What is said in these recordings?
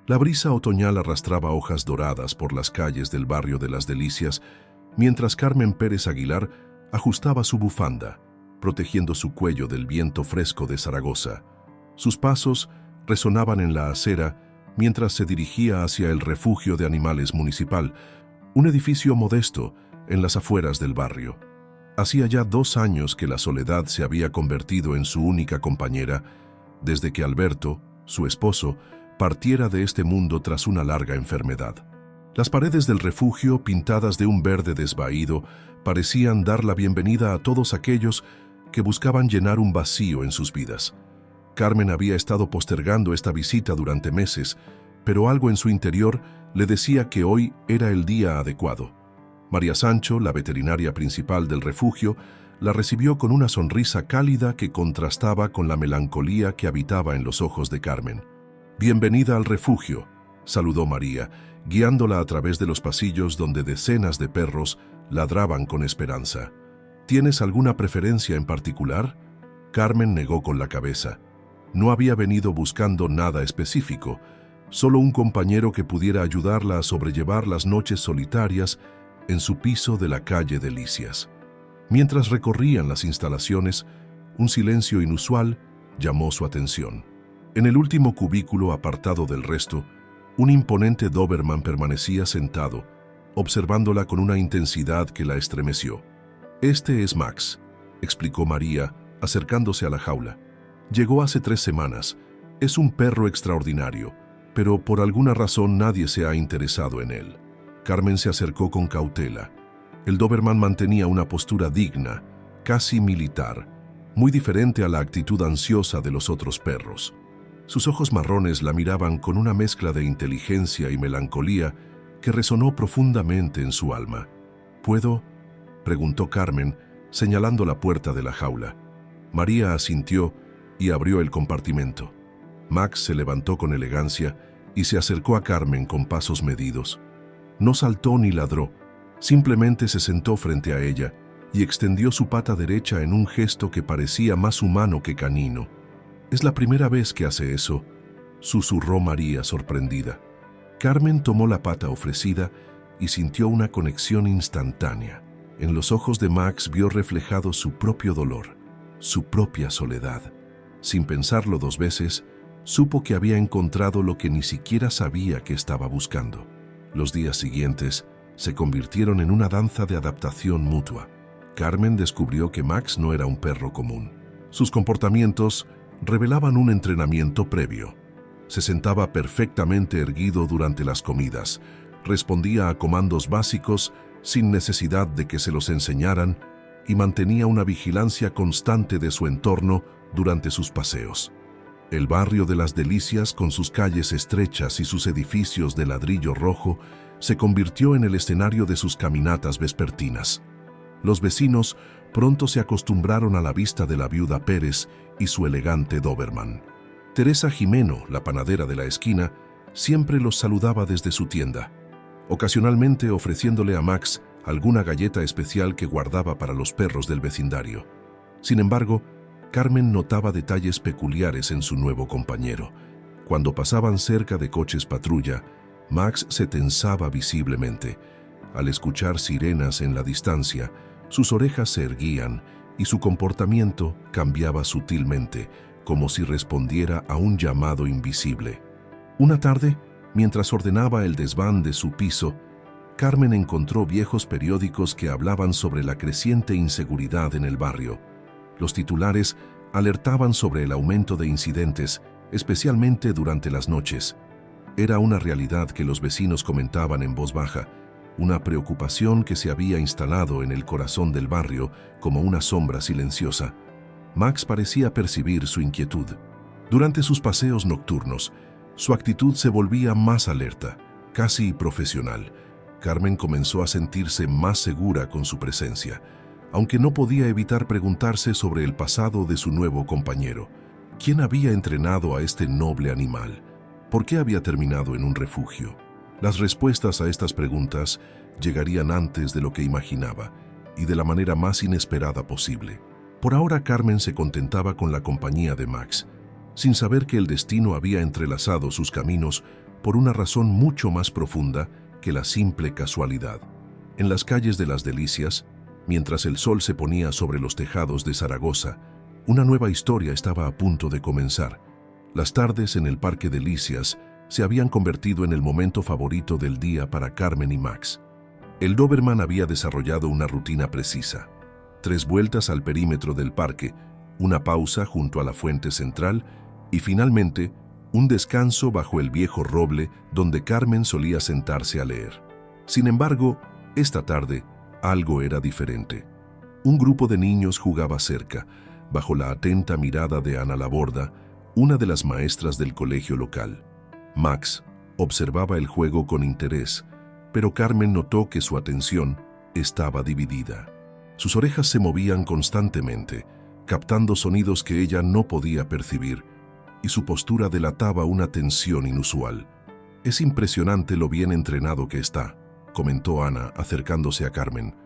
La brisa otoñal arrastraba hojas doradas por las calles del barrio de Las Delicias, mientras Carmen Pérez Aguilar ajustaba su bufanda, protegiendo su cuello del viento fresco de Zaragoza. Sus pasos resonaban en la acera mientras se dirigía hacia el refugio de animales municipal, un edificio modesto en las afueras del barrio. Hacía ya 2 años que la soledad se había convertido en su única compañera, desde que Alberto, su esposo, partiera de este mundo tras una larga enfermedad. Las paredes del refugio, pintadas de un verde desvaído, parecían dar la bienvenida a todos aquellos que buscaban llenar un vacío en sus vidas. Carmen había estado postergando esta visita durante meses, pero algo en su interior le decía que hoy era el día adecuado. María Sancho, la veterinaria principal del refugio, la recibió con una sonrisa cálida que contrastaba con la melancolía que habitaba en los ojos de Carmen. «Bienvenida al refugio», saludó María, guiándola a través de los pasillos donde decenas de perros ladraban con esperanza. «¿Tienes alguna preferencia en particular?». Carmen negó con la cabeza. No había venido buscando nada específico, solo un compañero que pudiera ayudarla a sobrellevar las noches solitarias en su piso de la calle Delicias. Mientras recorrían las instalaciones, un silencio inusual llamó su atención. En el último cubículo apartado del resto, un imponente Doberman permanecía sentado, observándola con una intensidad que la estremeció. «Este es Max», explicó María, acercándose a la jaula. «Llegó hace 3 semanas. Es un perro extraordinario, pero por alguna razón nadie se ha interesado en él». Carmen se acercó con cautela. El Doberman mantenía una postura digna, casi militar, muy diferente a la actitud ansiosa de los otros perros. Sus ojos marrones la miraban con una mezcla de inteligencia y melancolía que resonó profundamente en su alma. «¿Puedo?», preguntó Carmen, señalando la puerta de la jaula. María asintió y abrió el compartimento. Max se levantó con elegancia y se acercó a Carmen con pasos medidos. No saltó ni ladró, simplemente se sentó frente a ella y extendió su pata derecha en un gesto que parecía más humano que canino. «Es la primera vez que hace eso», susurró María sorprendida. Carmen tomó la pata ofrecida y sintió una conexión instantánea. En los ojos de Max vio reflejado su propio dolor, su propia soledad. Sin pensarlo 2 veces, supo que había encontrado lo que ni siquiera sabía que estaba buscando. Los días siguientes se convirtieron en una danza de adaptación mutua. Carmen descubrió que Max no era un perro común. Sus comportamientos revelaban un entrenamiento previo. Se sentaba perfectamente erguido durante las comidas, respondía a comandos básicos sin necesidad de que se los enseñaran y mantenía una vigilancia constante de su entorno durante sus paseos. El barrio de Las Delicias, con sus calles estrechas y sus edificios de ladrillo rojo, se convirtió en el escenario de sus caminatas vespertinas. Los vecinos pronto se acostumbraron a la vista de la viuda Pérez y su elegante Doberman. Teresa Jimeno, la panadera de la esquina, siempre los saludaba desde su tienda, ocasionalmente ofreciéndole a Max alguna galleta especial que guardaba para los perros del vecindario. Sin embargo, Carmen notaba detalles peculiares en su nuevo compañero. Cuando pasaban cerca de coches patrulla, Max se tensaba visiblemente. Al escuchar sirenas en la distancia, sus orejas se erguían y su comportamiento cambiaba sutilmente, como si respondiera a un llamado invisible. Una tarde, mientras ordenaba el desván de su piso, Carmen encontró viejos periódicos que hablaban sobre la creciente inseguridad en el barrio. Los titulares alertaban sobre el aumento de incidentes, especialmente durante las noches. Era una realidad que los vecinos comentaban en voz baja, una preocupación que se había instalado en el corazón del barrio como una sombra silenciosa. Max parecía percibir su inquietud. Durante sus paseos nocturnos, su actitud se volvía más alerta, casi profesional. Carmen comenzó a sentirse más segura con su presencia, aunque no podía evitar preguntarse sobre el pasado de su nuevo compañero. ¿Quién había entrenado a este noble animal? ¿Por qué había terminado en un refugio? Las respuestas a estas preguntas llegarían antes de lo que imaginaba y de la manera más inesperada posible. Por ahora Carmen se contentaba con la compañía de Max, sin saber que el destino había entrelazado sus caminos por una razón mucho más profunda que la simple casualidad. En las calles de las Delicias, mientras el sol se ponía sobre los tejados de Zaragoza, una nueva historia estaba a punto de comenzar. Las tardes en el Parque Delicias se habían convertido en el momento favorito del día para Carmen y Max. El Doberman había desarrollado una rutina precisa: 3 vueltas al perímetro del parque, una pausa junto a la fuente central y finalmente un descanso bajo el viejo roble donde Carmen solía sentarse a leer. Sin embargo, esta tarde algo era diferente. Un grupo de niños jugaba cerca, bajo la atenta mirada de Ana Laborda, una de las maestras del colegio local. Max observaba el juego con interés, pero Carmen notó que su atención estaba dividida. Sus orejas se movían constantemente, captando sonidos que ella no podía percibir, y su postura delataba una tensión inusual. «Es impresionante lo bien entrenado que está», comentó Ana, acercándose a Carmen.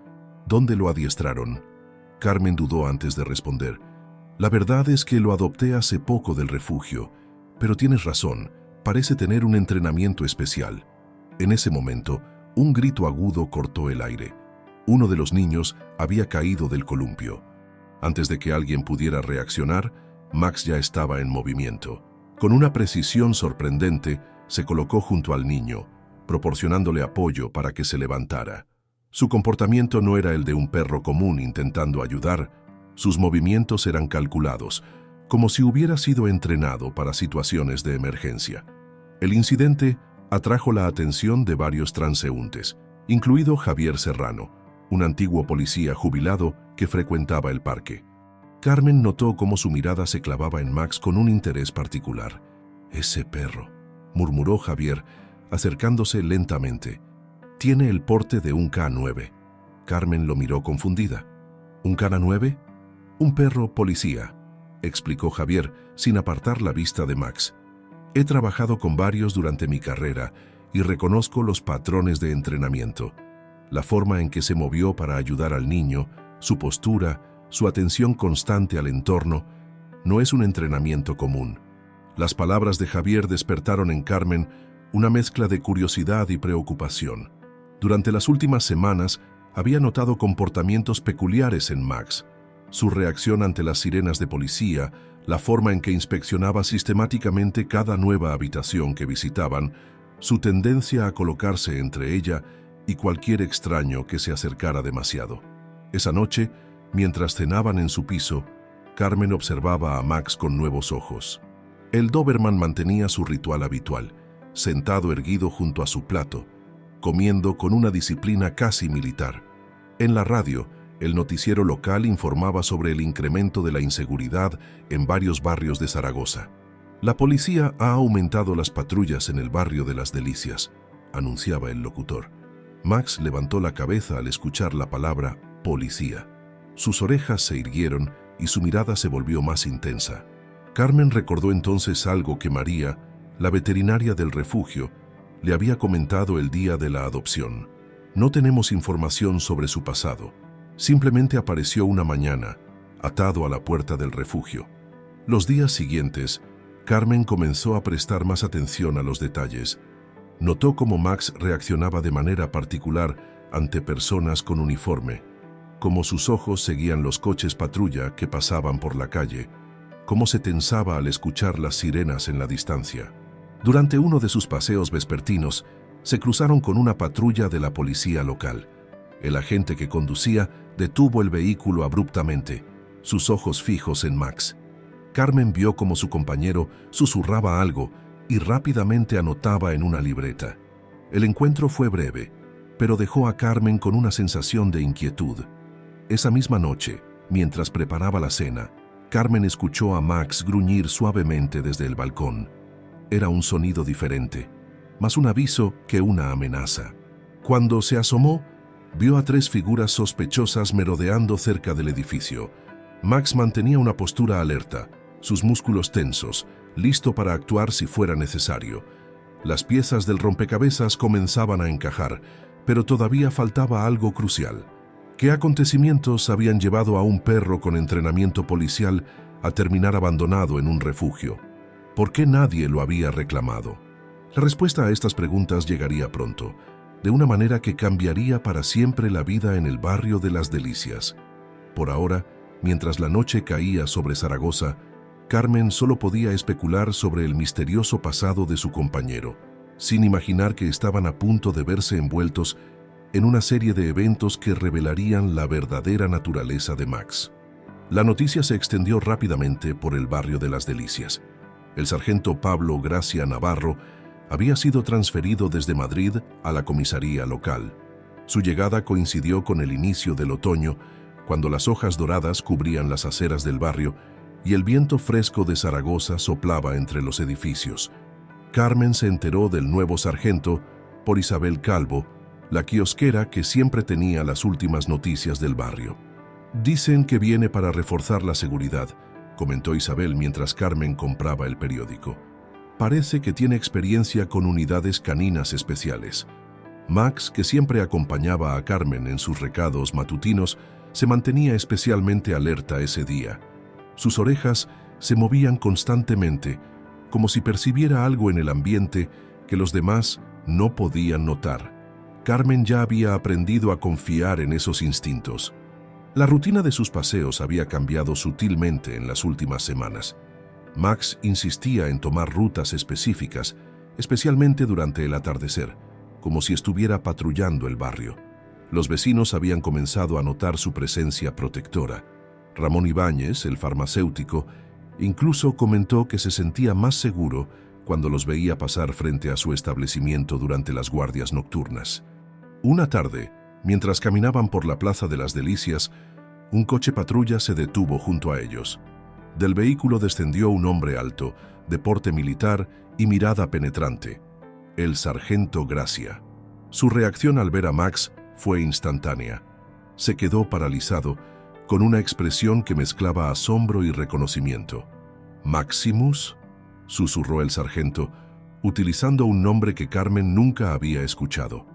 «¿Dónde lo adiestraron?». Carmen dudó antes de responder. «La verdad es que lo adopté hace poco del refugio, pero tienes razón, parece tener un entrenamiento especial». En ese momento, un grito agudo cortó el aire. Uno de los niños había caído del columpio. Antes de que alguien pudiera reaccionar, Max ya estaba en movimiento. Con una precisión sorprendente, se colocó junto al niño, proporcionándole apoyo para que se levantara. Su comportamiento no era el de un perro común intentando ayudar. Sus movimientos eran calculados, como si hubiera sido entrenado para situaciones de emergencia. El incidente atrajo la atención de varios transeúntes, incluido Javier Serrano, un antiguo policía jubilado que frecuentaba el parque. Carmen notó cómo su mirada se clavaba en Max con un interés particular. «Ese perro», murmuró Javier, acercándose lentamente. «Tiene el porte de un K9». Carmen lo miró confundida. «¿Un K9?» «Un perro policía», explicó Javier, sin apartar la vista de Max. «He trabajado con varios durante mi carrera y reconozco los patrones de entrenamiento. La forma en que se movió para ayudar al niño, su postura, su atención constante al entorno, no es un entrenamiento común». Las palabras de Javier despertaron en Carmen una mezcla de curiosidad y preocupación. Durante las últimas semanas había notado comportamientos peculiares en Max. Su reacción ante las sirenas de policía, la forma en que inspeccionaba sistemáticamente cada nueva habitación que visitaban, su tendencia a colocarse entre ella y cualquier extraño que se acercara demasiado. Esa noche, mientras cenaban en su piso, Carmen observaba a Max con nuevos ojos. El Doberman mantenía su ritual habitual, sentado erguido junto a su plato, comiendo con una disciplina casi militar. En la radio, el noticiero local informaba sobre el incremento de la inseguridad en varios barrios de Zaragoza. «La policía ha aumentado las patrullas en el barrio de las Delicias», anunciaba el locutor. Max levantó la cabeza al escuchar la palabra «policía». Sus orejas se irguieron y su mirada se volvió más intensa. Carmen recordó entonces algo que María, la veterinaria del refugio, le había comentado el día de la adopción. «No tenemos información sobre su pasado. Simplemente apareció una mañana, atado a la puerta del refugio». Los días siguientes, Carmen comenzó a prestar más atención a los detalles. Notó cómo Max reaccionaba de manera particular ante personas con uniforme, cómo sus ojos seguían los coches patrulla que pasaban por la calle, cómo se tensaba al escuchar las sirenas en la distancia. Durante uno de sus paseos vespertinos, se cruzaron con una patrulla de la policía local. El agente que conducía detuvo el vehículo abruptamente, sus ojos fijos en Max. Carmen vio cómo su compañero susurraba algo y rápidamente anotaba en una libreta. El encuentro fue breve, pero dejó a Carmen con una sensación de inquietud. Esa misma noche, mientras preparaba la cena, Carmen escuchó a Max gruñir suavemente desde el balcón. Era un sonido diferente, más un aviso que una amenaza. Cuando se asomó, vio a 3 figuras sospechosas merodeando cerca del edificio. Max mantenía una postura alerta, sus músculos tensos, listo para actuar si fuera necesario. Las piezas del rompecabezas comenzaban a encajar, pero todavía faltaba algo crucial. ¿Qué acontecimientos habían llevado a un perro con entrenamiento policial a terminar abandonado en un refugio? ¿Por qué nadie lo había reclamado? La respuesta a estas preguntas llegaría pronto, de una manera que cambiaría para siempre la vida en el barrio de Las Delicias. Por ahora, mientras la noche caía sobre Zaragoza, Carmen solo podía especular sobre el misterioso pasado de su compañero, sin imaginar que estaban a punto de verse envueltos en una serie de eventos que revelarían la verdadera naturaleza de Max. La noticia se extendió rápidamente por el barrio de Las Delicias. El sargento Pablo Gracia Navarro había sido transferido desde Madrid a la comisaría local. Su llegada coincidió con el inicio del otoño, cuando las hojas doradas cubrían las aceras del barrio y el viento fresco de Zaragoza soplaba entre los edificios. Carmen se enteró del nuevo sargento por Isabel Calvo, la quiosquera que siempre tenía las últimas noticias del barrio. «Dicen que viene para reforzar la seguridad», comentó Isabel mientras Carmen compraba el periódico. «Parece que tiene experiencia con unidades caninas especiales». Max, que siempre acompañaba a Carmen en sus recados matutinos, se mantenía especialmente alerta ese día. Sus orejas se movían constantemente, como si percibiera algo en el ambiente que los demás no podían notar. Carmen ya había aprendido a confiar en esos instintos. La rutina de sus paseos había cambiado sutilmente en las últimas semanas. Max insistía en tomar rutas específicas, especialmente durante el atardecer, como si estuviera patrullando el barrio. Los vecinos habían comenzado a notar su presencia protectora. Ramón Ibáñez, el farmacéutico, incluso comentó que se sentía más seguro cuando los veía pasar frente a su establecimiento durante las guardias nocturnas. Una tarde, mientras caminaban por la Plaza de Las Delicias, un coche patrulla se detuvo junto a ellos. Del vehículo descendió un hombre alto, de porte militar y mirada penetrante, el sargento Gracia. Su reacción al ver a Max fue instantánea. Se quedó paralizado, con una expresión que mezclaba asombro y reconocimiento. «¿Maximus?», susurró el sargento, utilizando un nombre que Carmen nunca había escuchado.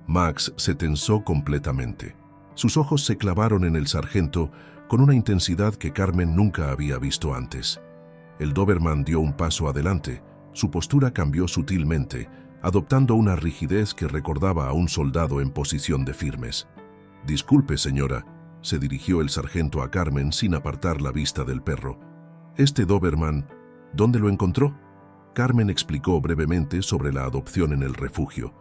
Max se tensó completamente. Sus ojos se clavaron en el sargento con una intensidad que Carmen nunca había visto antes. El Doberman dio un paso adelante. Su postura cambió sutilmente, adoptando una rigidez que recordaba a un soldado en posición de firmes. «Disculpe, señora», se dirigió el sargento a Carmen sin apartar la vista del perro. «Este Doberman, ¿dónde lo encontró?». Carmen explicó brevemente sobre la adopción en el refugio.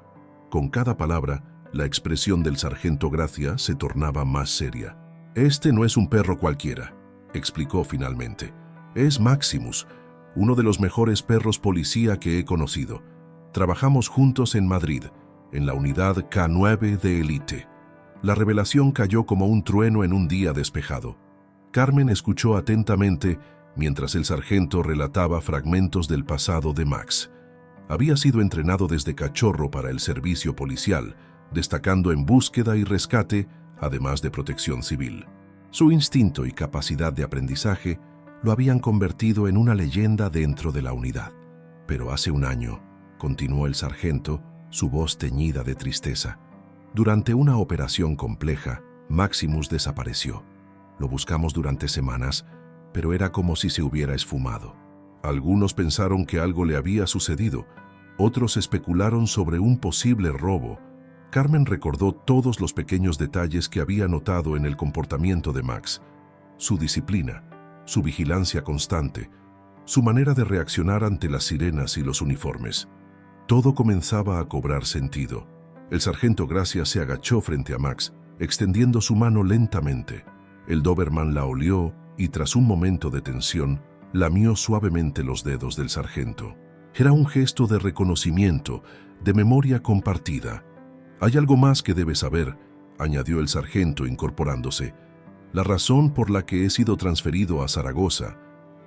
Con cada palabra, la expresión del sargento Gracia se tornaba más seria. «Este no es un perro cualquiera», explicó finalmente. «Es Maximus, uno de los mejores perros policía que he conocido. Trabajamos juntos en Madrid, en la unidad K9 de élite». La revelación cayó como un trueno en un día despejado. Carmen escuchó atentamente mientras el sargento relataba fragmentos del pasado de Max. Había sido entrenado desde cachorro para el servicio policial, destacando en búsqueda y rescate, además de protección civil. Su instinto y capacidad de aprendizaje lo habían convertido en una leyenda dentro de la unidad. Pero hace un año, continuó el sargento, su voz teñida de tristeza, durante una operación compleja, Maximus desapareció. Lo buscamos durante semanas, pero era como si se hubiera esfumado. Algunos pensaron que algo le había sucedido, otros especularon sobre un posible robo. Carmen recordó todos los pequeños detalles que había notado en el comportamiento de Max: su disciplina, su vigilancia constante, su manera de reaccionar ante las sirenas y los uniformes. Todo comenzaba a cobrar sentido. El sargento Gracia se agachó frente a Max, extendiendo su mano lentamente. El Doberman la olió y, tras un momento de tensión, lamió suavemente los dedos del sargento. Era un gesto de reconocimiento, de memoria compartida. «Hay algo más que debes saber», añadió el sargento incorporándose. «La razón por la que he sido transferido a Zaragoza.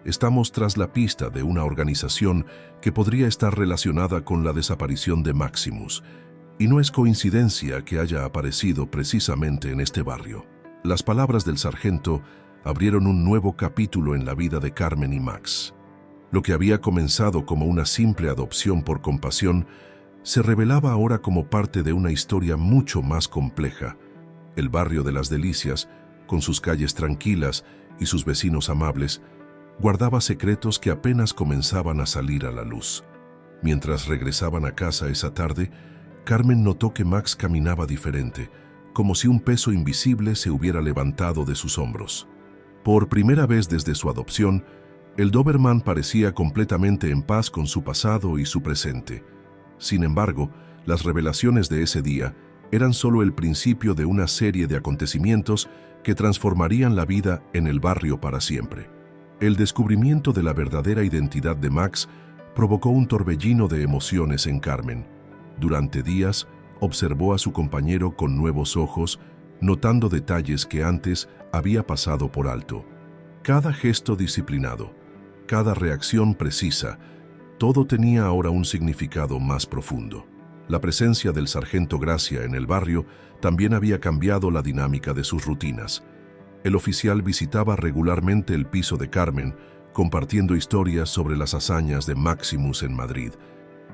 Estamos tras la pista de una organización que podría estar relacionada con la desaparición de Maximus. Y no es coincidencia que haya aparecido precisamente en este barrio». Las palabras del sargento abrieron un nuevo capítulo en la vida de Carmen y Max. Lo que había comenzado como una simple adopción por compasión se revelaba ahora como parte de una historia mucho más compleja. El barrio de Las Delicias, con sus calles tranquilas y sus vecinos amables, guardaba secretos que apenas comenzaban a salir a la luz. Mientras regresaban a casa esa tarde, Carmen notó que Max caminaba diferente, como si un peso invisible se hubiera levantado de sus hombros. Por primera vez desde su adopción, el Doberman parecía completamente en paz con su pasado y su presente. Sin embargo, las revelaciones de ese día eran solo el principio de una serie de acontecimientos que transformarían la vida en el barrio para siempre. El descubrimiento de la verdadera identidad de Max provocó un torbellino de emociones en Carmen. Durante días, observó a su compañero con nuevos ojos, notando detalles que antes había pasado por alto. Cada gesto disciplinado, cada reacción precisa, todo tenía ahora un significado más profundo. La presencia del sargento Gracia en el barrio también había cambiado la dinámica de sus rutinas. El oficial visitaba regularmente el piso de Carmen, compartiendo historias sobre las hazañas de Maximus en Madrid,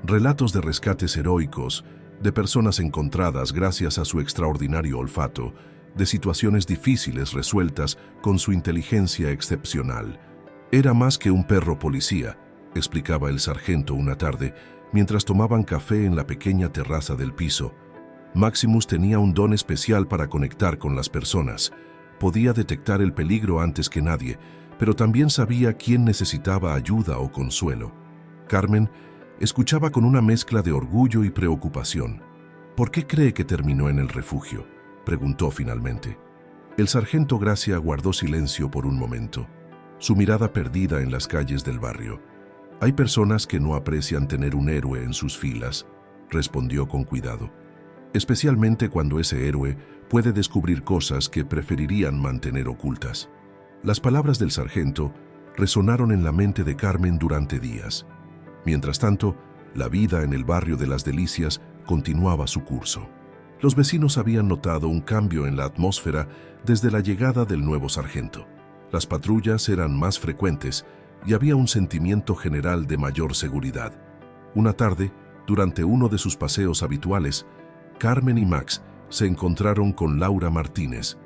relatos de rescates heroicos, de personas encontradas gracias a su extraordinario olfato, de situaciones difíciles resueltas con su inteligencia excepcional. Era más que un perro policía, explicaba el sargento una tarde, mientras tomaban café en la pequeña terraza del piso. Maximus tenía un don especial para conectar con las personas. Podía detectar el peligro antes que nadie, pero también sabía quién necesitaba ayuda o consuelo. Carmen escuchaba con una mezcla de orgullo y preocupación. ¿Por qué cree que terminó en el refugio?, preguntó finalmente. El sargento Gracia guardó silencio por un momento, su mirada perdida en las calles del barrio. Hay personas que no aprecian tener un héroe en sus filas, respondió con cuidado, especialmente cuando ese héroe puede descubrir cosas que preferirían mantener ocultas. Las palabras del sargento resonaron en la mente de Carmen durante días. Mientras tanto, la vida en el barrio de Las Delicias continuaba su curso. Los vecinos habían notado un cambio en la atmósfera desde la llegada del nuevo sargento. Las patrullas eran más frecuentes y había un sentimiento general de mayor seguridad. Una tarde, durante uno de sus paseos habituales, Carmen y Max se encontraron con Laura Martínez,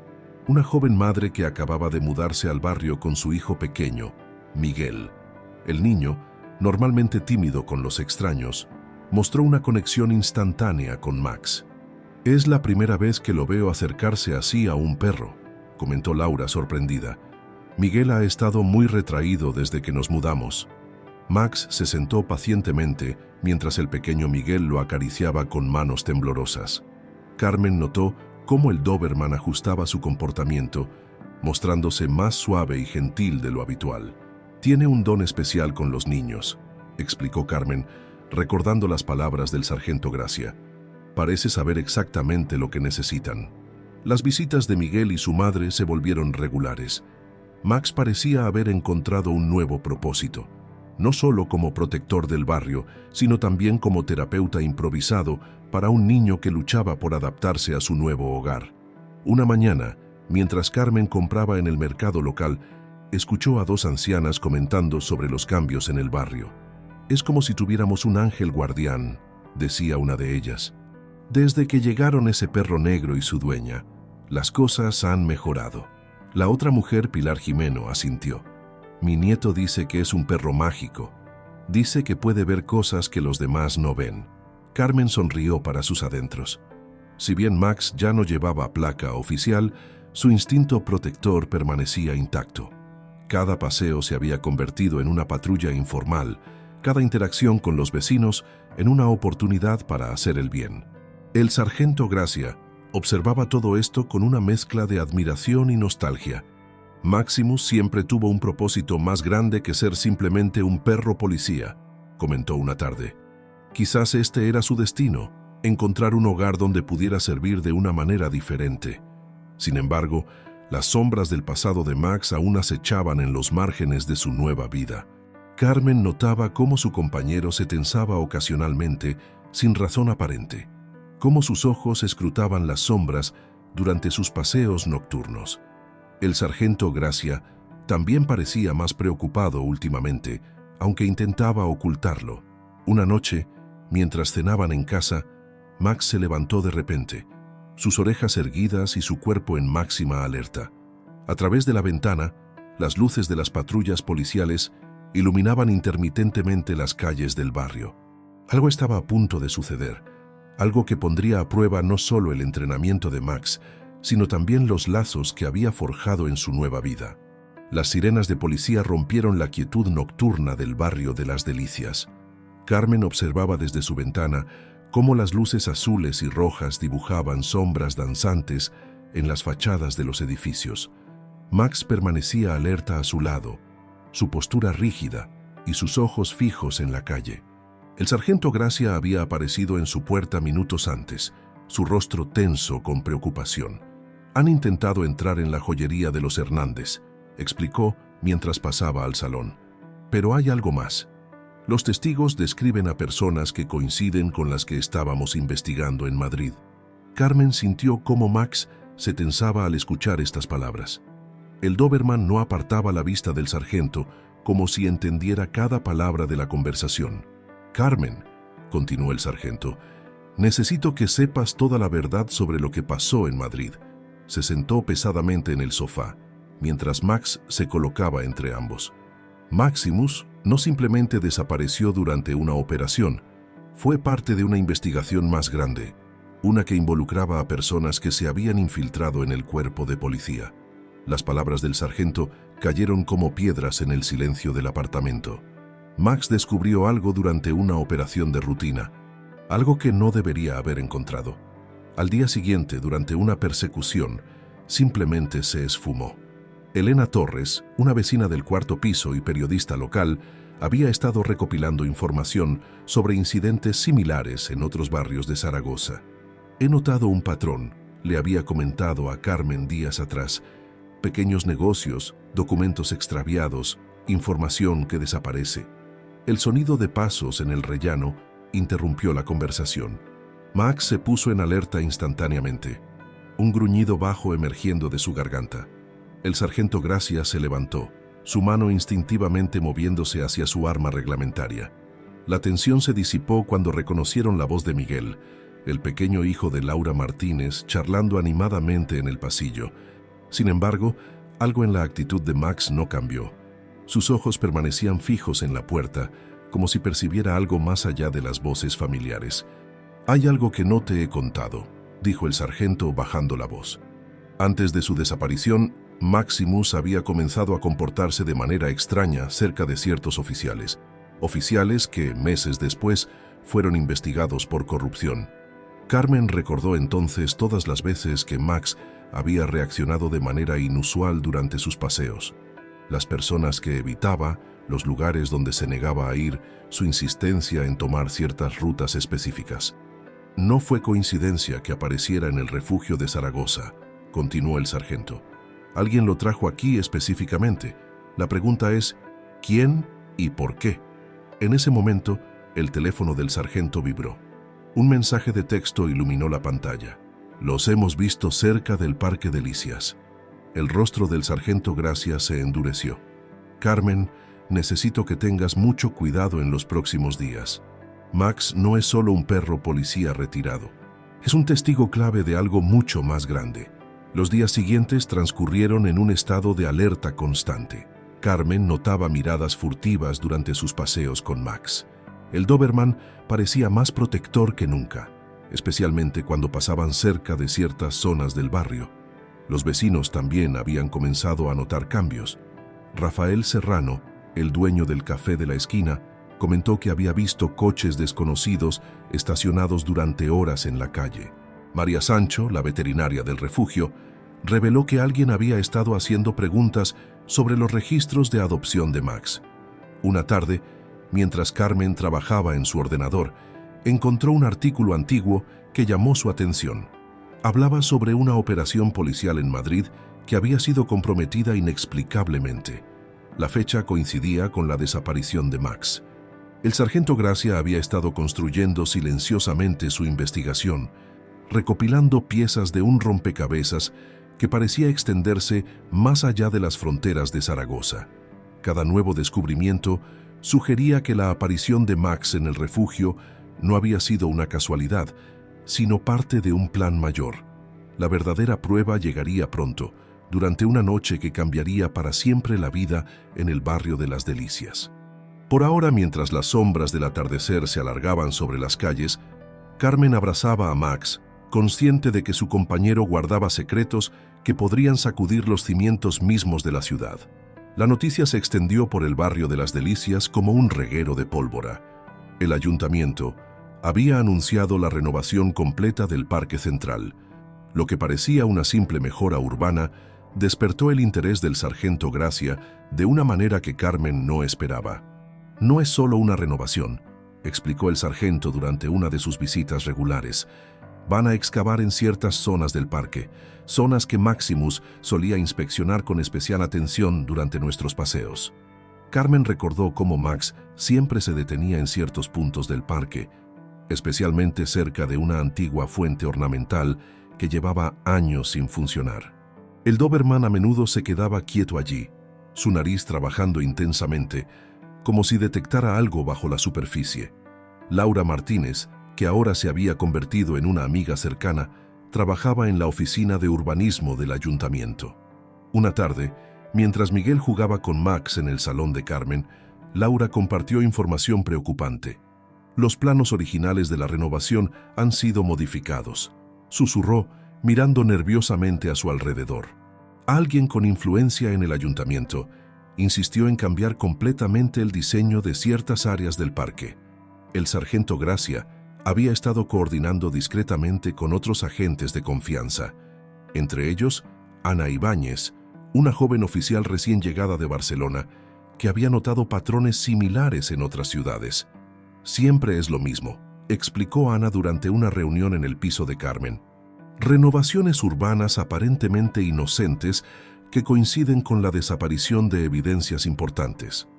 una joven madre que acababa de mudarse al barrio con su hijo pequeño, Miguel. El niño, normalmente tímido con los extraños, mostró una conexión instantánea con Max. «Es la primera vez que lo veo acercarse así a un perro», comentó Laura sorprendida. «Miguel ha estado muy retraído desde que nos mudamos». Max se sentó pacientemente mientras el pequeño Miguel lo acariciaba con manos temblorosas. Carmen notó cómo el Doberman ajustaba su comportamiento, mostrándose más suave y gentil de lo habitual. «Tiene un don especial con los niños», explicó Carmen, recordando las palabras del sargento Gracia. «Parece saber exactamente lo que necesitan». Las visitas de Miguel y su madre se volvieron regulares. Max parecía haber encontrado un nuevo propósito, no solo como protector del barrio, sino también como terapeuta improvisado para un niño que luchaba por adaptarse a su nuevo hogar. Una mañana, mientras Carmen compraba en el mercado local, escuchó a dos ancianas comentando sobre los cambios en el barrio. «Es como si tuviéramos un ángel guardián», decía una de ellas. «Desde que llegaron ese perro negro y su dueña, las cosas han mejorado». La otra mujer, Pilar Jimeno, asintió. «Mi nieto dice que es un perro mágico. Dice que puede ver cosas que los demás no ven». Carmen sonrió para sus adentros. Si bien Max ya no llevaba placa oficial, su instinto protector permanecía intacto. Cada paseo se había convertido en una patrulla informal, cada interacción con los vecinos en una oportunidad para hacer el bien. El sargento Gracia observaba todo esto con una mezcla de admiración y nostalgia. Maximus siempre tuvo un propósito más grande que ser simplemente un perro policía, comentó una tarde. Quizás este era su destino, encontrar un hogar donde pudiera servir de una manera diferente. Sin embargo, las sombras del pasado de Max aún acechaban en los márgenes de su nueva vida. Carmen notaba cómo su compañero se tensaba ocasionalmente, sin razón aparente, cómo sus ojos escrutaban las sombras durante sus paseos nocturnos. El sargento Gracia también parecía más preocupado últimamente, aunque intentaba ocultarlo. Una noche, mientras cenaban en casa, Max se levantó de repente, sus orejas erguidas y su cuerpo en máxima alerta. A través de la ventana, las luces de las patrullas policiales iluminaban intermitentemente las calles del barrio. Algo estaba a punto de suceder, algo que pondría a prueba no solo el entrenamiento de Max, sino también los lazos que había forjado en su nueva vida. Las sirenas de policía rompieron la quietud nocturna del barrio de Las Delicias. Carmen observaba desde su ventana cómo las luces azules y rojas dibujaban sombras danzantes en las fachadas de los edificios. Max permanecía alerta a su lado, su postura rígida y sus ojos fijos en la calle. El sargento Gracia había aparecido en su puerta minutos antes, su rostro tenso con preocupación. «Han intentado entrar en la joyería de los Hernández», explicó mientras pasaba al salón. «Pero hay algo más. Los testigos describen a personas que coinciden con las que estábamos investigando en Madrid». Carmen sintió cómo Max se tensaba al escuchar estas palabras. El Doberman no apartaba la vista del sargento, como si entendiera cada palabra de la conversación. «Carmen», continuó el sargento, «necesito que sepas toda la verdad sobre lo que pasó en Madrid». Se sentó pesadamente en el sofá, mientras Max se colocaba entre ambos. Maximus no simplemente desapareció durante una operación, fue parte de una investigación más grande, una que involucraba a personas que se habían infiltrado en el cuerpo de policía. Las palabras del sargento cayeron como piedras en el silencio del apartamento. Max descubrió algo durante una operación de rutina, algo que no debería haber encontrado. Al día siguiente, durante una persecución, simplemente se esfumó. Elena Torres, una vecina del cuarto piso y periodista local, había estado recopilando información sobre incidentes similares en otros barrios de Zaragoza. «He notado un patrón», le había comentado a Carmen días atrás. «Pequeños negocios, documentos extraviados, información que desaparece». El sonido de pasos en el rellano interrumpió la conversación. Max se puso en alerta instantáneamente, un gruñido bajo emergiendo de su garganta. El sargento Gracia se levantó, su mano instintivamente moviéndose hacia su arma reglamentaria. La tensión se disipó cuando reconocieron la voz de Miguel, el pequeño hijo de Laura Martínez, charlando animadamente en el pasillo. Sin embargo, algo en la actitud de Max no cambió. Sus ojos permanecían fijos en la puerta, como si percibiera algo más allá de las voces familiares. «Hay algo que no te he contado», dijo el sargento bajando la voz. Antes de su desaparición, Maximus había comenzado a comportarse de manera extraña cerca de ciertos oficiales que, meses después, fueron investigados por corrupción. Carmen recordó entonces todas las veces que Max había reaccionado de manera inusual durante sus paseos. Las personas que evitaba, los lugares donde se negaba a ir, su insistencia en tomar ciertas rutas específicas. «No fue coincidencia que apareciera en el refugio de Zaragoza», continuó el sargento. «Alguien lo trajo aquí específicamente. La pregunta es, ¿quién y por qué?». En ese momento, el teléfono del sargento vibró. Un mensaje de texto iluminó la pantalla. «Los hemos visto cerca del Parque Delicias». El rostro del sargento Gracia se endureció. «Carmen, necesito que tengas mucho cuidado en los próximos días. Max no es solo un perro policía retirado. Es un testigo clave de algo mucho más grande». Los días siguientes transcurrieron en un estado de alerta constante. Carmen notaba miradas furtivas durante sus paseos con Max. El Doberman parecía más protector que nunca, especialmente cuando pasaban cerca de ciertas zonas del barrio. Los vecinos también habían comenzado a notar cambios. Rafael Serrano, el dueño del café de la esquina, comentó que había visto coches desconocidos estacionados durante horas en la calle. María Sancho, la veterinaria del refugio, reveló que alguien había estado haciendo preguntas sobre los registros de adopción de Max. Una tarde, mientras Carmen trabajaba en su ordenador, encontró un artículo antiguo que llamó su atención. Hablaba sobre una operación policial en Madrid que había sido comprometida inexplicablemente. La fecha coincidía con la desaparición de Max. El sargento Gracia había estado construyendo silenciosamente su investigación, recopilando piezas de un rompecabezas que parecía extenderse más allá de las fronteras de Zaragoza. Cada nuevo descubrimiento sugería que la aparición de Max en el refugio no había sido una casualidad, sino parte de un plan mayor. La verdadera prueba llegaría pronto, durante una noche que cambiaría para siempre la vida en el barrio de Las Delicias. Por ahora, mientras las sombras del atardecer se alargaban sobre las calles, Carmen abrazaba a Max, consciente de que su compañero guardaba secretos que podrían sacudir los cimientos mismos de la ciudad. La noticia se extendió por el barrio de las Delicias como un reguero de pólvora. El ayuntamiento había anunciado la renovación completa del Parque Central. Lo que parecía una simple mejora urbana despertó el interés del sargento Gracia de una manera que Carmen no esperaba. No es solo una renovación, explicó el sargento durante una de sus visitas regulares. Van a excavar en ciertas zonas del parque, zonas que Maximus solía inspeccionar con especial atención durante nuestros paseos. Carmen recordó cómo Max siempre se detenía en ciertos puntos del parque, especialmente cerca de una antigua fuente ornamental que llevaba años sin funcionar. El Doberman a menudo se quedaba quieto allí, su nariz trabajando intensamente, como si detectara algo bajo la superficie. Laura Martínez, que ahora se había convertido en una amiga cercana, trabajaba en la oficina de urbanismo del ayuntamiento. Una tarde, mientras Miguel jugaba con Max en el salón de Carmen, Laura compartió información preocupante. Los planos originales de la renovación han sido modificados, susurró, mirando nerviosamente a su alrededor. Alguien con influencia en el ayuntamiento insistió en cambiar completamente el diseño de ciertas áreas del parque. El sargento Gracia había estado coordinando discretamente con otros agentes de confianza, entre ellos Ana Ibáñez, una joven oficial recién llegada de Barcelona que había notado patrones similares en otras ciudades. Siempre es lo mismo, explicó Ana durante una reunión en el piso de Carmen. Renovaciones urbanas aparentemente inocentes que coinciden con la desaparición de evidencias importantes.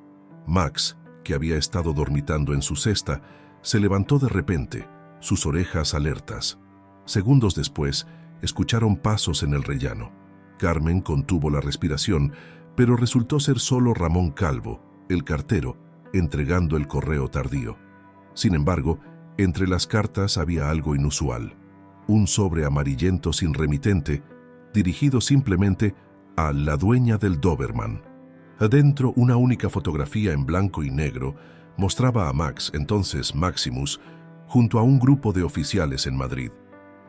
Max, que había estado dormitando en su cesta, se levantó de repente, sus orejas alertas. Segundos después, escucharon pasos en el rellano. Carmen contuvo la respiración, pero resultó ser solo Ramón Calvo, el cartero, entregando el correo tardío. Sin embargo, entre las cartas había algo inusual. Un sobre amarillento sin remitente, dirigido simplemente a la dueña del Doberman. Adentro, una única fotografía en blanco y negro mostraba a Max, entonces Maximus, junto a un grupo de oficiales en Madrid.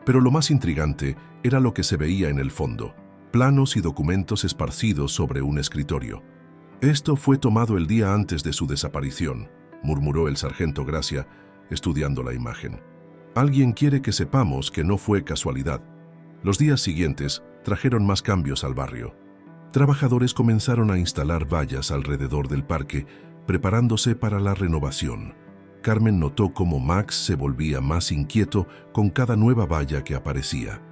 Pero lo más intrigante era lo que se veía en el fondo: planos y documentos esparcidos sobre un escritorio. Esto fue tomado el día antes de su desaparición, murmuró el sargento Gracia, estudiando la imagen. Alguien quiere que sepamos que no fue casualidad. Los días siguientes trajeron más cambios al barrio. Trabajadores comenzaron a instalar vallas alrededor del parque, preparándose para la renovación. Carmen notó cómo Max se volvía más inquieto con cada nueva valla que aparecía.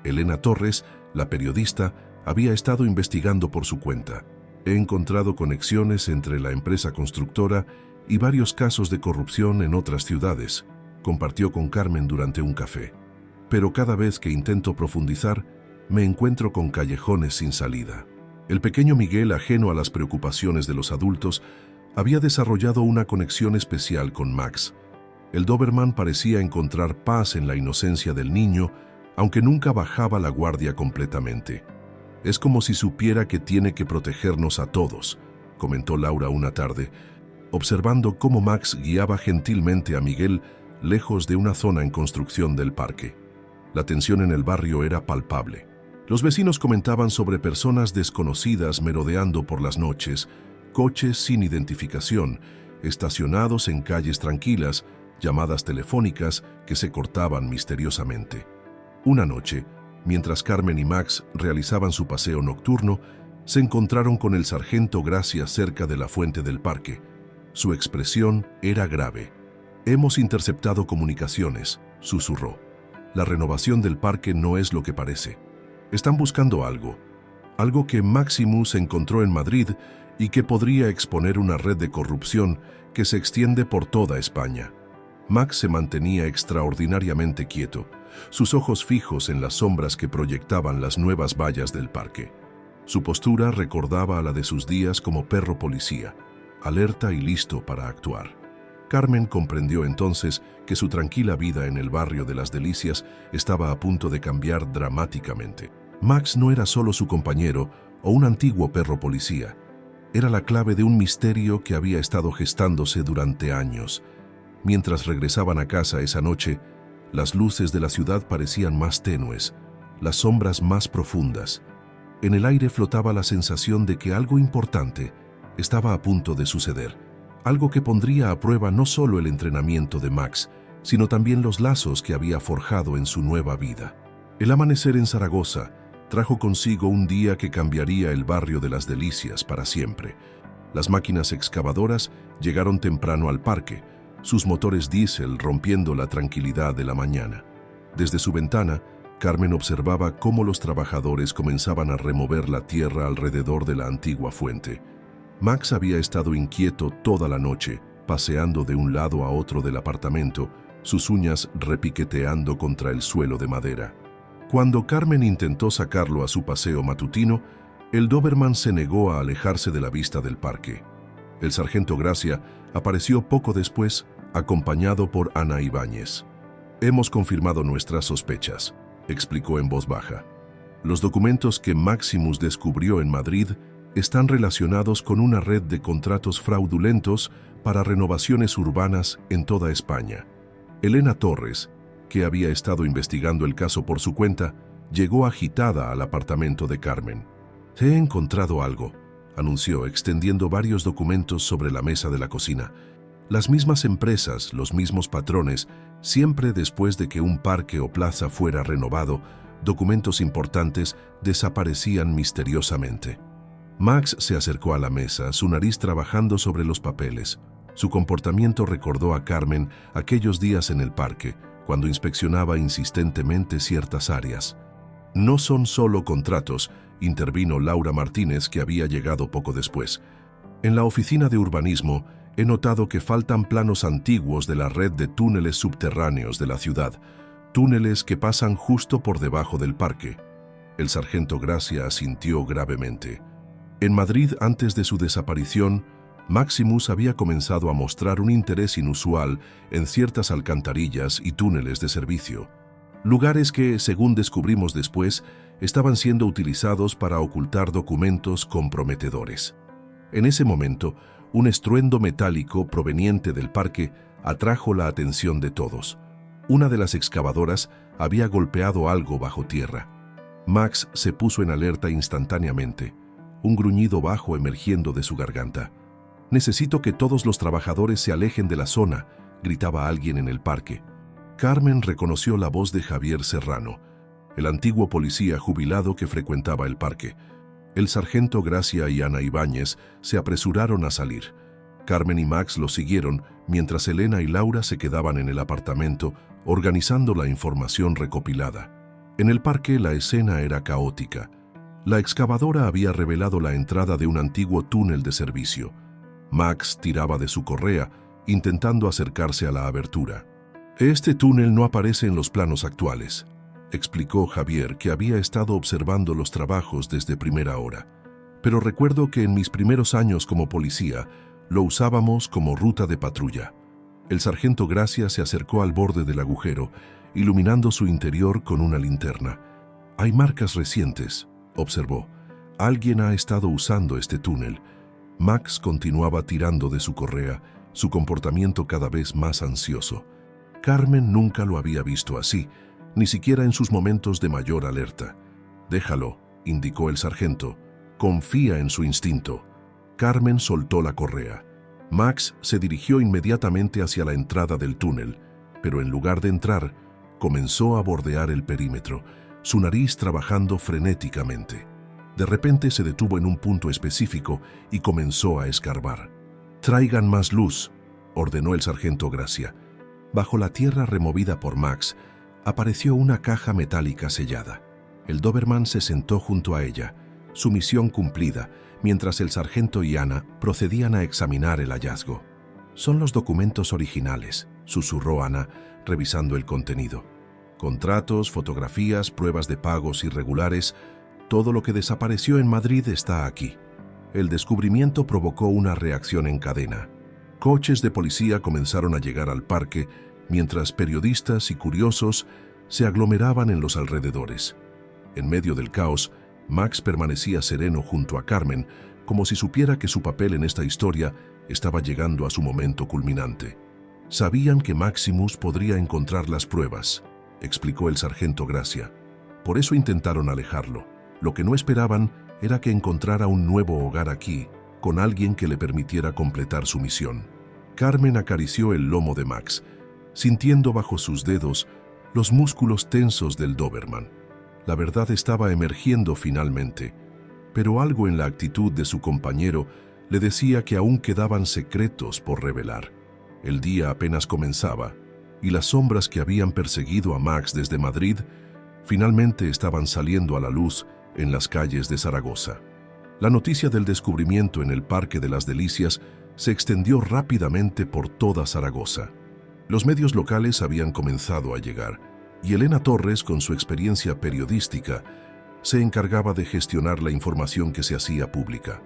Elena Torres, la periodista, había estado investigando por su cuenta. He encontrado conexiones entre la empresa constructora y varios casos de corrupción en otras ciudades, compartió con Carmen durante un café. Pero cada vez que intento profundizar, me encuentro con callejones sin salida. El pequeño Miguel, ajeno a las preocupaciones de los adultos, había desarrollado una conexión especial con Max. El Doberman parecía encontrar paz en la inocencia del niño, aunque nunca bajaba la guardia completamente. Es como si supiera que tiene que protegernos a todos, comentó Laura una tarde, observando cómo Max guiaba gentilmente a Miguel lejos de una zona en construcción del parque. La tensión en el barrio era palpable. Los vecinos comentaban sobre personas desconocidas merodeando por las noches, coches sin identificación, estacionados en calles tranquilas, llamadas telefónicas que se cortaban misteriosamente. Una noche, mientras Carmen y Max realizaban su paseo nocturno, se encontraron con el sargento Gracia cerca de la fuente del parque. Su expresión era grave. «Hemos interceptado comunicaciones», susurró. «La renovación del parque no es lo que parece. Están buscando algo que Maximus encontró en Madrid y que podría exponer una red de corrupción que se extiende por toda España». Max se mantenía extraordinariamente quieto, sus ojos fijos en las sombras que proyectaban las nuevas vallas del parque. Su postura recordaba a la de sus días como perro policía, alerta y listo para actuar. Carmen comprendió entonces que su tranquila vida en el barrio de las Delicias estaba a punto de cambiar dramáticamente. Max no era solo su compañero o un antiguo perro policía. era la clave de un misterio que había estado gestándose durante años. Mientras regresaban a casa esa noche, las luces de la ciudad parecían más tenues, las sombras más profundas. En el aire flotaba la sensación de que algo importante estaba a punto de suceder, algo que pondría a prueba no solo el entrenamiento de Max, sino también los lazos que había forjado en su nueva vida. El amanecer en Zaragoza trajo consigo un día que cambiaría el barrio de las Delicias para siempre. Las máquinas excavadoras llegaron temprano al parque, sus motores diésel rompiendo la tranquilidad de la mañana. Desde su ventana, Carmen observaba cómo los trabajadores comenzaban a remover la tierra alrededor de la antigua fuente. Max había estado inquieto toda la noche, paseando de un lado a otro del apartamento, sus uñas repiqueteando contra el suelo de madera. Cuando Carmen intentó sacarlo a su paseo matutino, el Doberman se negó a alejarse de la vista del parque. El sargento Gracia apareció poco después, acompañado por Ana Ibáñez. «Hemos confirmado nuestras sospechas», explicó en voz baja. «Los documentos que Maximus descubrió en Madrid están relacionados con una red de contratos fraudulentos para renovaciones urbanas en toda España». Elena Torres, que había estado investigando el caso por su cuenta, llegó agitada al apartamento de Carmen. «He encontrado algo», anunció, extendiendo varios documentos sobre la mesa de la cocina. Las mismas empresas, los mismos patrones, siempre después de que un parque o plaza fuera renovado, documentos importantes desaparecían misteriosamente. Max se acercó a la mesa, su nariz trabajando sobre los papeles. Su comportamiento recordó a Carmen aquellos días en el parque, cuando inspeccionaba insistentemente ciertas áreas. «No son solo contratos», intervino Laura Martínez, que había llegado poco después. «En la oficina de urbanismo he notado que faltan planos antiguos de la red de túneles subterráneos de la ciudad, túneles que pasan justo por debajo del parque». El sargento Gracia asintió gravemente. En Madrid, antes de su desaparición, Maximus había comenzado a mostrar un interés inusual en ciertas alcantarillas y túneles de servicio. Lugares que, según descubrimos después, estaban siendo utilizados para ocultar documentos comprometedores. En ese momento, un estruendo metálico proveniente del parque atrajo la atención de todos. Una de las excavadoras había golpeado algo bajo tierra. Max se puso en alerta instantáneamente, un gruñido bajo emergiendo de su garganta. «Necesito que todos los trabajadores se alejen de la zona», gritaba alguien en el parque. Carmen reconoció la voz de Javier Serrano, el antiguo policía jubilado que frecuentaba el parque. El sargento Gracia y Ana Ibáñez se apresuraron a salir. Carmen y Max los siguieron, mientras Elena y Laura se quedaban en el apartamento, organizando la información recopilada. En el parque la escena era caótica. La excavadora había revelado la entrada de un antiguo túnel de servicio. Max tiraba de su correa, intentando acercarse a la abertura. «Este túnel no aparece en los planos actuales», explicó Javier, que había estado observando los trabajos desde primera hora. «Pero recuerdo que en mis primeros años como policía lo usábamos como ruta de patrulla». El sargento Gracia se acercó al borde del agujero, iluminando su interior con una linterna. «Hay marcas recientes», observó. «Alguien ha estado usando este túnel». Max continuaba tirando de su correa, su comportamiento cada vez más ansioso. Carmen nunca lo había visto así, ni siquiera en sus momentos de mayor alerta. «Déjalo», indicó el sargento. «Confía en su instinto». Carmen soltó la correa. Max se dirigió inmediatamente hacia la entrada del túnel, pero en lugar de entrar, comenzó a bordear el perímetro, su nariz trabajando frenéticamente. De repente se detuvo en un punto específico y comenzó a escarbar. «Traigan más luz», ordenó el sargento Gracia. Bajo la tierra removida por Max, apareció una caja metálica sellada. El Doberman se sentó junto a ella, su misión cumplida, mientras el sargento y Ana procedían a examinar el hallazgo. «Son los documentos originales», susurró Ana, revisando el contenido. «Contratos, fotografías, pruebas de pagos irregulares, todo lo que desapareció en Madrid está aquí». El descubrimiento provocó una reacción en cadena. Coches de policía comenzaron a llegar al parque, mientras periodistas y curiosos se aglomeraban en los alrededores. En medio del caos, Max permanecía sereno junto a Carmen, como si supiera que su papel en esta historia estaba llegando a su momento culminante. Sabían que Maximus podría encontrar las pruebas, explicó el sargento Gracia. Por eso intentaron alejarlo. Lo que no esperaban era que encontrara un nuevo hogar aquí, con alguien que le permitiera completar su misión. Carmen acarició el lomo de Max, sintiendo bajo sus dedos los músculos tensos del Doberman. La verdad estaba emergiendo finalmente, pero algo en la actitud de su compañero le decía que aún quedaban secretos por revelar. El día apenas comenzaba, y las sombras que habían perseguido a Max desde Madrid finalmente estaban saliendo a la luz en las calles de Zaragoza. La noticia del descubrimiento en el Parque de las Delicias se extendió rápidamente por toda Zaragoza. Los medios locales habían comenzado a llegar, y Elena Torres, con su experiencia periodística, se encargaba de gestionar la información que se hacía pública.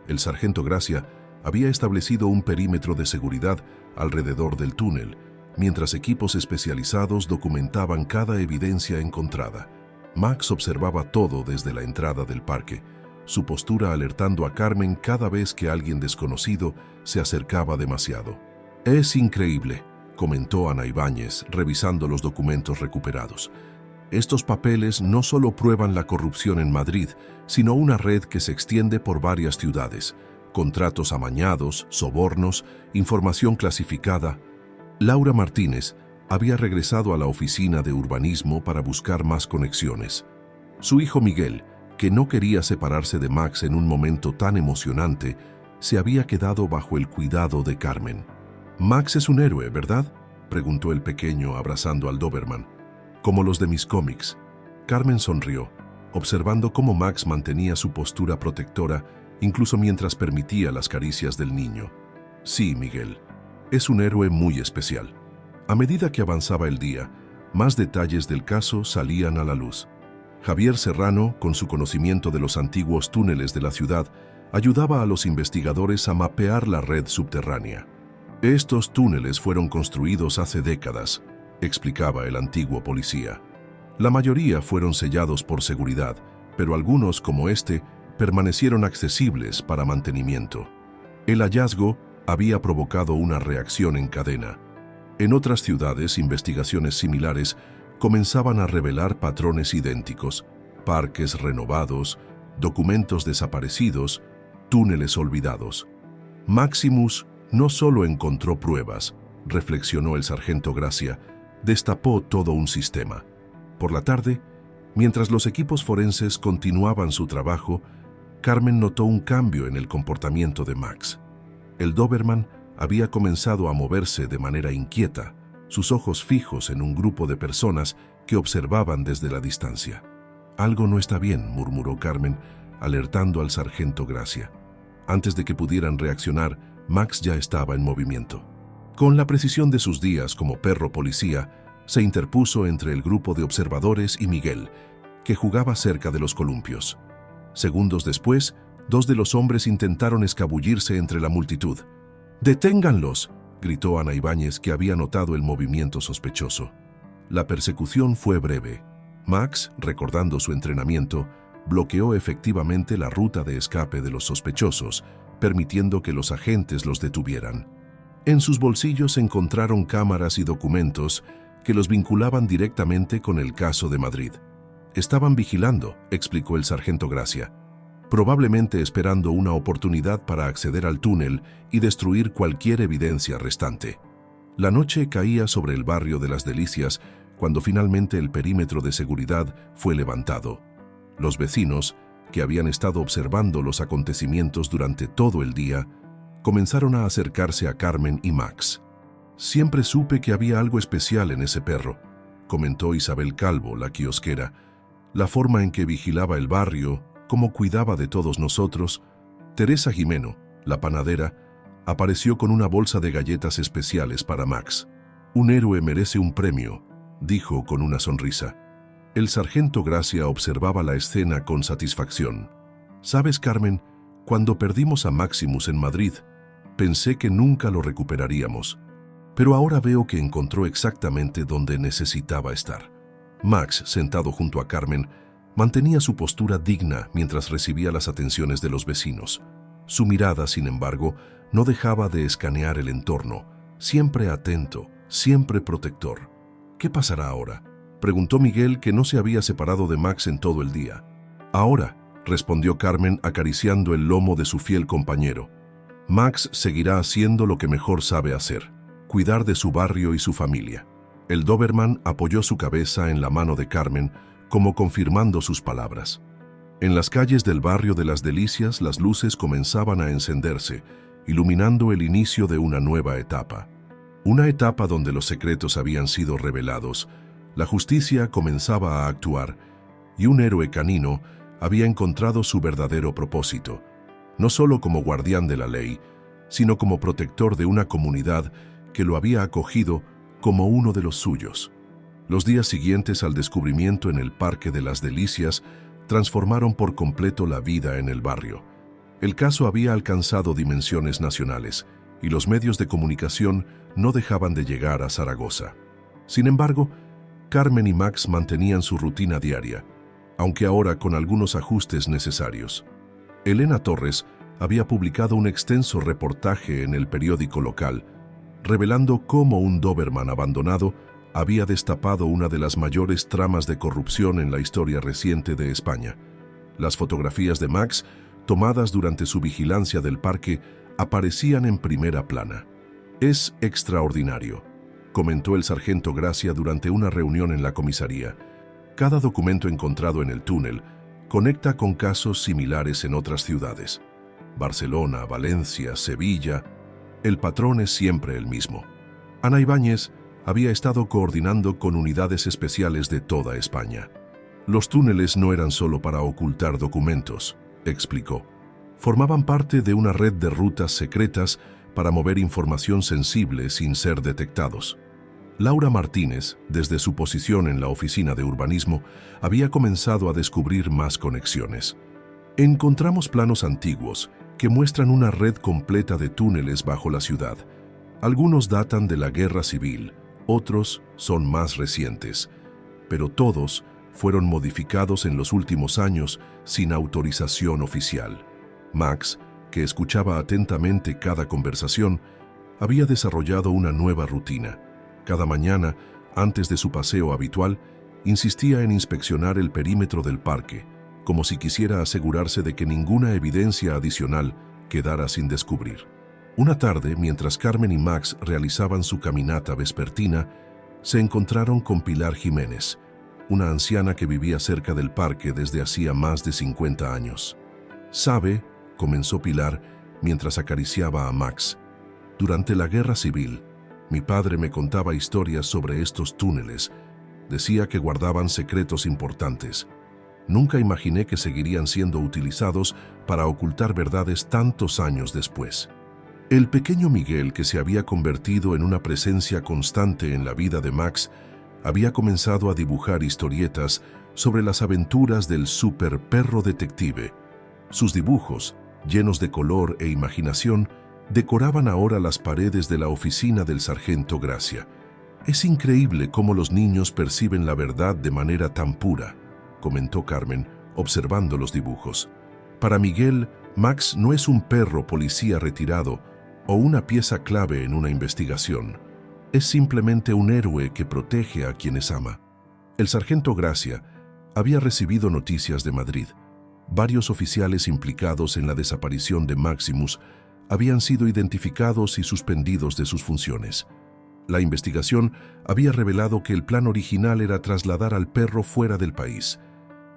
El sargento Gracia había establecido un perímetro de seguridad alrededor del túnel, mientras equipos especializados documentaban cada evidencia encontrada. Max observaba todo desde la entrada del parque, su postura alertando a Carmen cada vez que alguien desconocido se acercaba demasiado. «Es increíble», comentó Ana Ibáñez, revisando los documentos recuperados. «Estos papeles no solo prueban la corrupción en Madrid, sino una red que se extiende por varias ciudades. Contratos amañados, sobornos, información clasificada». Laura Martínez había regresado a la oficina de urbanismo para buscar más conexiones. Su hijo Miguel, que no quería separarse de Max en un momento tan emocionante, se había quedado bajo el cuidado de Carmen. «Max es un héroe, ¿verdad?», preguntó el pequeño abrazando al Doberman. «Como los de mis cómics». Carmen sonrió, observando cómo Max mantenía su postura protectora incluso mientras permitía las caricias del niño. «Sí, Miguel, es un héroe muy especial». A medida que avanzaba el día, más detalles del caso salían a la luz. Javier Serrano, con su conocimiento de los antiguos túneles de la ciudad, ayudaba a los investigadores a mapear la red subterránea. «Estos túneles fueron construidos hace décadas», explicaba el antiguo policía. «La mayoría fueron sellados por seguridad, pero algunos, como este, permanecieron accesibles para mantenimiento. El hallazgo había provocado una reacción en cadena. En otras ciudades, investigaciones similares comenzaban a revelar patrones idénticos: parques renovados, documentos desaparecidos, túneles olvidados. Maximus no solo encontró pruebas, reflexionó el sargento Gracia, destapó todo un sistema. Por la tarde, mientras los equipos forenses continuaban su trabajo, Carmen notó un cambio en el comportamiento de Max. El Doberman había comenzado a moverse de manera inquieta, sus ojos fijos en un grupo de personas que observaban desde la distancia. «Algo no está bien», murmuró Carmen, alertando al sargento Gracia. Antes de que pudieran reaccionar, Max ya estaba en movimiento. Con la precisión de sus días como perro policía, se interpuso entre el grupo de observadores y Miguel, que jugaba cerca de los columpios. Segundos después, dos de los hombres intentaron escabullirse entre la multitud. «¡Deténganlos!», gritó Ana Ibáñez, que había notado el movimiento sospechoso. La persecución fue breve. Max, recordando su entrenamiento, bloqueó efectivamente la ruta de escape de los sospechosos, permitiendo que los agentes los detuvieran. En sus bolsillos encontraron cámaras y documentos que los vinculaban directamente con el caso de Madrid. «Estaban vigilando», explicó el sargento Gracia, «probablemente esperando una oportunidad para acceder al túnel y destruir cualquier evidencia restante». La noche caía sobre el barrio de las Delicias cuando finalmente el perímetro de seguridad fue levantado. Los vecinos, que habían estado observando los acontecimientos durante todo el día, comenzaron a acercarse a Carmen y Max. «Siempre supe que había algo especial en ese perro», comentó Isabel Calvo, la kiosquera. «La forma en que vigilaba el barrio, cómo cuidaba de todos nosotros». Teresa Jimeno, la panadera, apareció con una bolsa de galletas especiales para Max. «Un héroe merece un premio», dijo con una sonrisa. El sargento Gracia observaba la escena con satisfacción. «¿Sabes, Carmen? Cuando perdimos a Maximus en Madrid, pensé que nunca lo recuperaríamos. Pero ahora veo que encontró exactamente donde necesitaba estar». Max, sentado junto a Carmen, mantenía su postura digna mientras recibía las atenciones de los vecinos. Su mirada, sin embargo, no dejaba de escanear el entorno, siempre atento, siempre protector. ¿Qué pasará ahora?, preguntó Miguel, que no se había separado de Max en todo el día. Ahora, respondió Carmen acariciando el lomo de su fiel compañero. Max seguirá haciendo lo que mejor sabe hacer, cuidar de su barrio y su familia. El Doberman apoyó su cabeza en la mano de Carmen, como confirmando sus palabras. En las calles del barrio de Las Delicias, las luces comenzaban a encenderse, iluminando el inicio de una nueva etapa. Una etapa donde los secretos habían sido revelados, la justicia comenzaba a actuar, y un héroe canino había encontrado su verdadero propósito, no solo como guardián de la ley, sino como protector de una comunidad que lo había acogido como uno de los suyos. Los días siguientes al descubrimiento en el Parque de las Delicias transformaron por completo la vida en el barrio. El caso había alcanzado dimensiones nacionales y los medios de comunicación no dejaban de llegar a Zaragoza. Sin embargo, Carmen y Max mantenían su rutina diaria, aunque ahora con algunos ajustes necesarios. Elena Torres había publicado un extenso reportaje en el periódico local, revelando cómo un Doberman abandonado había destapado una de las mayores tramas de corrupción en la historia reciente de España. Las fotografías de Max, tomadas durante su vigilancia del parque, aparecían en primera plana. «Es extraordinario», comentó el sargento Gracia durante una reunión en la comisaría. «Cada documento encontrado en el túnel conecta con casos similares en otras ciudades. Barcelona, Valencia, Sevilla. El patrón es siempre el mismo». Ana Ibáñez había estado coordinando con unidades especiales de toda España. «Los túneles no eran solo para ocultar documentos», explicó. «Formaban parte de una red de rutas secretas para mover información sensible sin ser detectados». Laura Martínez, desde su posición en la oficina de urbanismo, había comenzado a descubrir más conexiones. «Encontramos planos antiguos que muestran una red completa de túneles bajo la ciudad. Algunos datan de la Guerra Civil, otros son más recientes, pero todos fueron modificados en los últimos años sin autorización oficial». Max, que escuchaba atentamente cada conversación, había desarrollado una nueva rutina. Cada mañana, antes de su paseo habitual, insistía en inspeccionar el perímetro del parque, como si quisiera asegurarse de que ninguna evidencia adicional quedara sin descubrir. Una tarde, mientras Carmen y Max realizaban su caminata vespertina, se encontraron con Pilar Jiménez, una anciana que vivía cerca del parque desde hacía más de 50 años. «¿Sabe?», comenzó Pilar mientras acariciaba a Max. «Durante la Guerra Civil, mi padre me contaba historias sobre estos túneles. Decía que guardaban secretos importantes. Nunca imaginé que seguirían siendo utilizados para ocultar verdades tantos años después». El pequeño Miguel, que se había convertido en una presencia constante en la vida de Max, había comenzado a dibujar historietas sobre las aventuras del super perro detective. Sus dibujos, llenos de color e imaginación, decoraban ahora las paredes de la oficina del sargento Gracia. «Es increíble cómo los niños perciben la verdad de manera tan pura», comentó Carmen, observando los dibujos. «Para Miguel, Max no es un perro policía retirado o una pieza clave en una investigación. Es simplemente un héroe que protege a quienes ama». El sargento Gracia había recibido noticias de Madrid. Varios oficiales implicados en la desaparición de Maximus habían sido identificados y suspendidos de sus funciones. La investigación había revelado que el plan original era trasladar al perro fuera del país,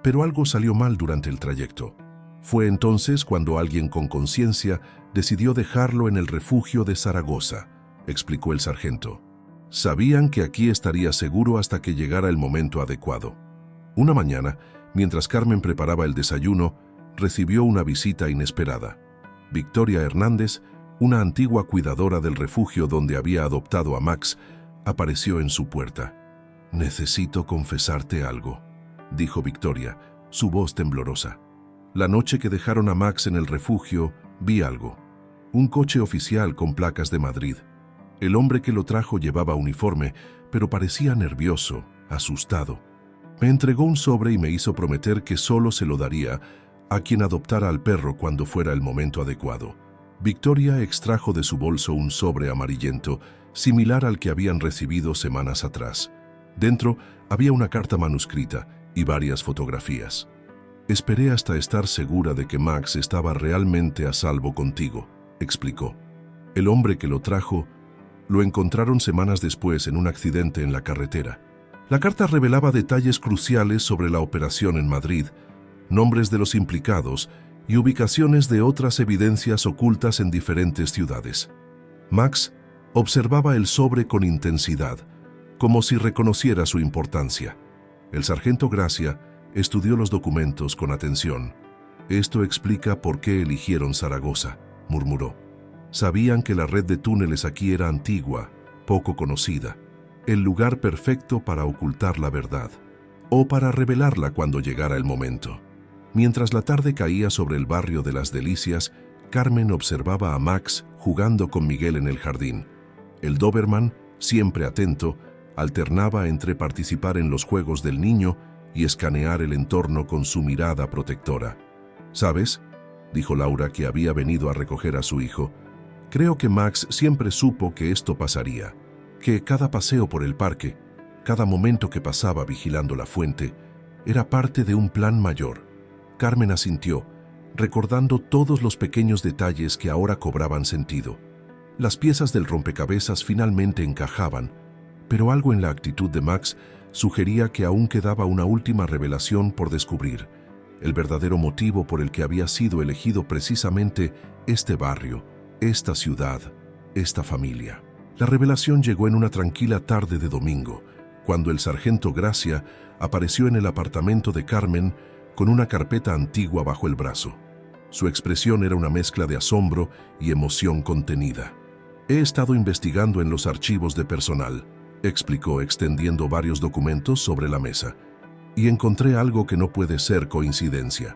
pero algo salió mal durante el trayecto. Fue entonces cuando alguien con conciencia decidió dejarlo en el refugio de Zaragoza, explicó el sargento. «Sabían que aquí estaría seguro hasta que llegara el momento adecuado». Una mañana, mientras Carmen preparaba el desayuno, recibió una visita inesperada. Victoria Hernández, una antigua cuidadora del refugio donde había adoptado a Max, apareció en su puerta. «Necesito confesarte algo», dijo Victoria, su voz temblorosa. «La noche que dejaron a Max en el refugio, vi algo. Un coche oficial con placas de Madrid. El hombre que lo trajo llevaba uniforme, pero parecía nervioso, asustado. Me entregó un sobre y me hizo prometer que solo se lo daría a quien adoptara al perro cuando fuera el momento adecuado. Victoria extrajo de su bolso un sobre amarillento, similar al que habían recibido semanas atrás. Dentro había una carta manuscrita y varias fotografías. «Esperé hasta estar segura de que Max estaba realmente a salvo contigo», explicó. «El hombre que lo trajo lo encontraron semanas después en un accidente en la carretera». La carta revelaba detalles cruciales sobre la operación en Madrid, nombres de los implicados y ubicaciones de otras evidencias ocultas en diferentes ciudades. Max observaba el sobre con intensidad, como si reconociera su importancia. El sargento Gracia estudió los documentos con atención. «Esto explica por qué eligieron Zaragoza», murmuró. «Sabían que la red de túneles aquí era antigua, poco conocida, el lugar perfecto para ocultar la verdad, o para revelarla cuando llegara el momento». Mientras la tarde caía sobre el barrio de las Delicias, Carmen observaba a Max jugando con Miguel en el jardín. El Doberman, siempre atento, alternaba entre participar en los juegos del niño y escanear el entorno con su mirada protectora. «¿Sabes?», dijo Laura, que había venido a recoger a su hijo. «Creo que Max siempre supo que esto pasaría, que cada paseo por el parque, cada momento que pasaba vigilando la fuente, era parte de un plan mayor». Carmen asintió, recordando todos los pequeños detalles que ahora cobraban sentido. Las piezas del rompecabezas finalmente encajaban, pero algo en la actitud de Max sugería que aún quedaba una última revelación por descubrir, el verdadero motivo por el que había sido elegido precisamente este barrio, esta ciudad, esta familia. La revelación llegó en una tranquila tarde de domingo, cuando el sargento Gracia apareció en el apartamento de Carmen con una carpeta antigua bajo el brazo. Su expresión era una mezcla de asombro y emoción contenida. «He estado investigando en los archivos de personal», explicó, extendiendo varios documentos sobre la mesa, «y encontré algo que no puede ser coincidencia».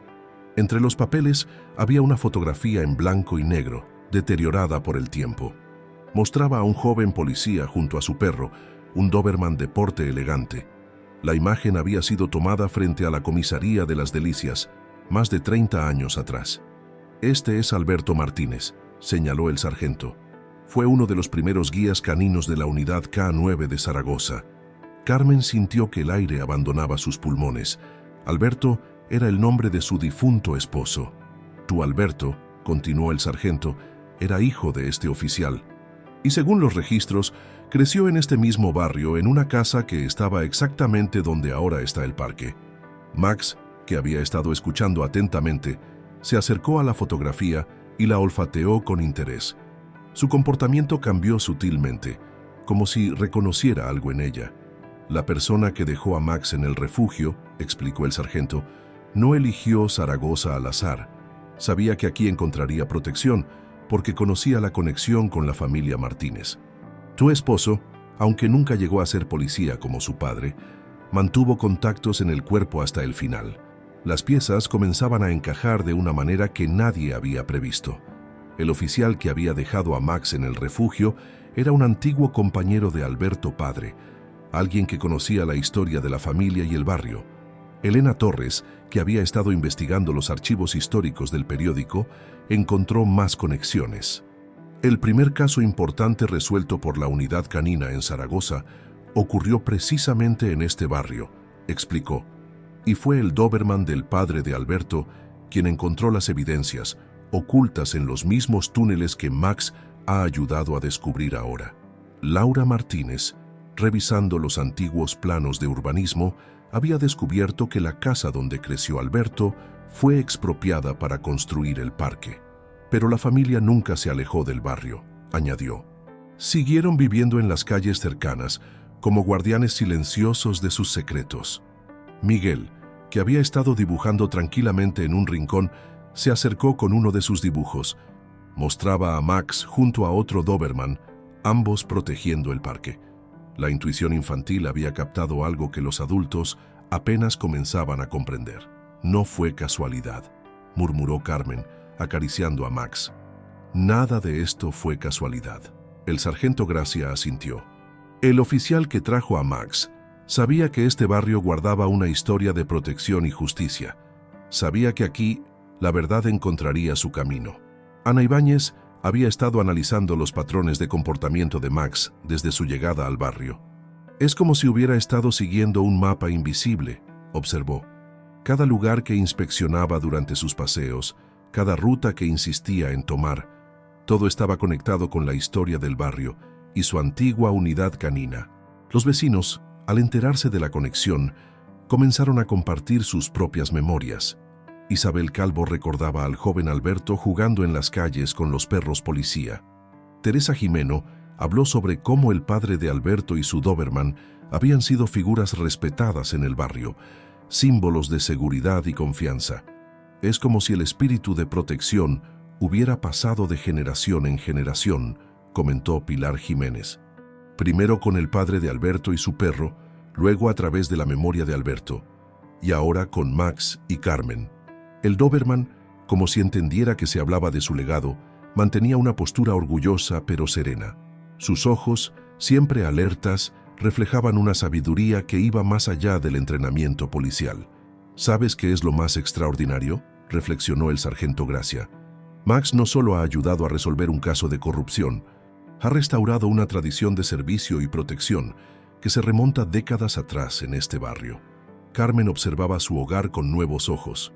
Entre los papeles había una fotografía en blanco y negro, deteriorada por el tiempo. Mostraba a un joven policía junto a su perro, un Doberman de porte elegante. La imagen había sido tomada frente a la comisaría de las Delicias, más de 30 años atrás. «Este es Alberto Martínez», señaló el sargento. «Fue uno de los primeros guías caninos de la unidad K9 de Zaragoza». Carmen sintió que el aire abandonaba sus pulmones. Alberto era el nombre de su difunto esposo. «Tu Alberto», continuó el sargento, «era hijo de este oficial. Y según los registros, creció en este mismo barrio en una casa que estaba exactamente donde ahora está el parque». Max, que había estado escuchando atentamente, se acercó a la fotografía y la olfateó con interés. Su comportamiento cambió sutilmente, como si reconociera algo en ella. «La persona que dejó a Max en el refugio», explicó el sargento, «no eligió Zaragoza al azar. Sabía que aquí encontraría protección, porque conocía la conexión con la familia Martínez. Tu esposo, aunque nunca llegó a ser policía como su padre, mantuvo contactos en el cuerpo hasta el final. Las piezas comenzaban a encajar de una manera que nadie había previsto. El oficial que había dejado a Max en el refugio era un antiguo compañero de Alberto padre, alguien que conocía la historia de la familia y el barrio. Elena Torres, que había estado investigando los archivos históricos del periódico, encontró más conexiones. El primer caso importante resuelto por la unidad canina en Zaragoza ocurrió precisamente en este barrio, explicó, y fue el Doberman del padre de Alberto quien encontró las evidencias, ocultas en los mismos túneles que Max ha ayudado a descubrir ahora. Laura Martínez, revisando los antiguos planos de urbanismo, había descubierto que la casa donde creció Alberto fue expropiada para construir el parque. Pero la familia nunca se alejó del barrio, añadió. Siguieron viviendo en las calles cercanas, como guardianes silenciosos de sus secretos. Miguel, que había estado dibujando tranquilamente en un rincón, se acercó con uno de sus dibujos. Mostraba a Max junto a otro Doberman, ambos protegiendo el parque. La intuición infantil había captado algo que los adultos apenas comenzaban a comprender. «No fue casualidad», murmuró Carmen, acariciando a Max. «Nada de esto fue casualidad». El sargento Gracia asintió. El oficial que trajo a Max sabía que este barrio guardaba una historia de protección y justicia. Sabía que aquí la verdad encontraría su camino. Ana Ibáñez había estado analizando los patrones de comportamiento de Max desde su llegada al barrio. Es como si hubiera estado siguiendo un mapa invisible, observó. Cada lugar que inspeccionaba durante sus paseos, cada ruta que insistía en tomar, todo estaba conectado con la historia del barrio y su antigua unidad canina. Los vecinos, al enterarse de la conexión, comenzaron a compartir sus propias memorias. Isabel Calvo recordaba al joven Alberto jugando en las calles con los perros policía. Teresa Jimeno habló sobre cómo el padre de Alberto y su Doberman habían sido figuras respetadas en el barrio, símbolos de seguridad y confianza. Es como si el espíritu de protección hubiera pasado de generación en generación, comentó Pilar Jiménez. Primero con el padre de Alberto y su perro, luego a través de la memoria de Alberto, y ahora con Max y Carmen. El Doberman, como si entendiera que se hablaba de su legado, mantenía una postura orgullosa pero serena. Sus ojos, siempre alertas, reflejaban una sabiduría que iba más allá del entrenamiento policial. ¿Sabes qué es lo más extraordinario?, reflexionó el sargento Gracia. Max no solo ha ayudado a resolver un caso de corrupción, ha restaurado una tradición de servicio y protección que se remonta décadas atrás en este barrio. Carmen observaba su hogar con nuevos ojos.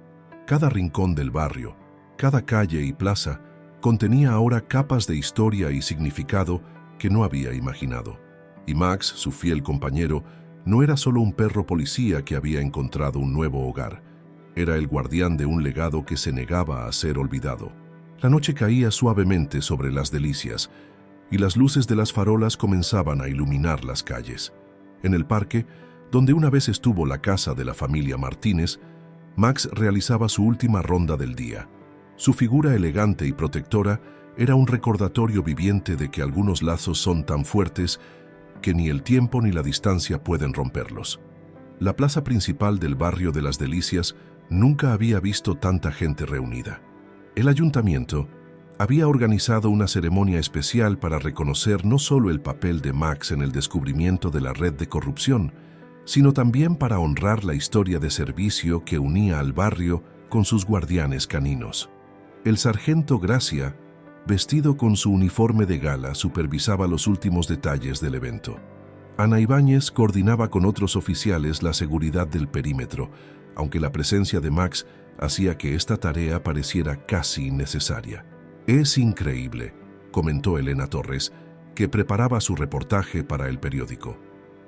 Cada rincón del barrio, cada calle y plaza, contenía ahora capas de historia y significado que no había imaginado. Y Max, su fiel compañero, no era solo un perro policía que había encontrado un nuevo hogar. Era el guardián de un legado que se negaba a ser olvidado. La noche caía suavemente sobre las Delicias y las luces de las farolas comenzaban a iluminar las calles. En el parque, donde una vez estuvo la casa de la familia Martínez, Max realizaba su última ronda del día. Su figura elegante y protectora era un recordatorio viviente de que algunos lazos son tan fuertes que ni el tiempo ni la distancia pueden romperlos. La plaza principal del barrio de las Delicias nunca había visto tanta gente reunida. El ayuntamiento había organizado una ceremonia especial para reconocer no solo el papel de Max en el descubrimiento de la red de corrupción, sino también para honrar la historia de servicio que unía al barrio con sus guardianes caninos. El sargento Gracia, vestido con su uniforme de gala, supervisaba los últimos detalles del evento. Ana Ibáñez coordinaba con otros oficiales la seguridad del perímetro, aunque la presencia de Max hacía que esta tarea pareciera casi innecesaria. «Es increíble», comentó Elena Torres, que preparaba su reportaje para el periódico.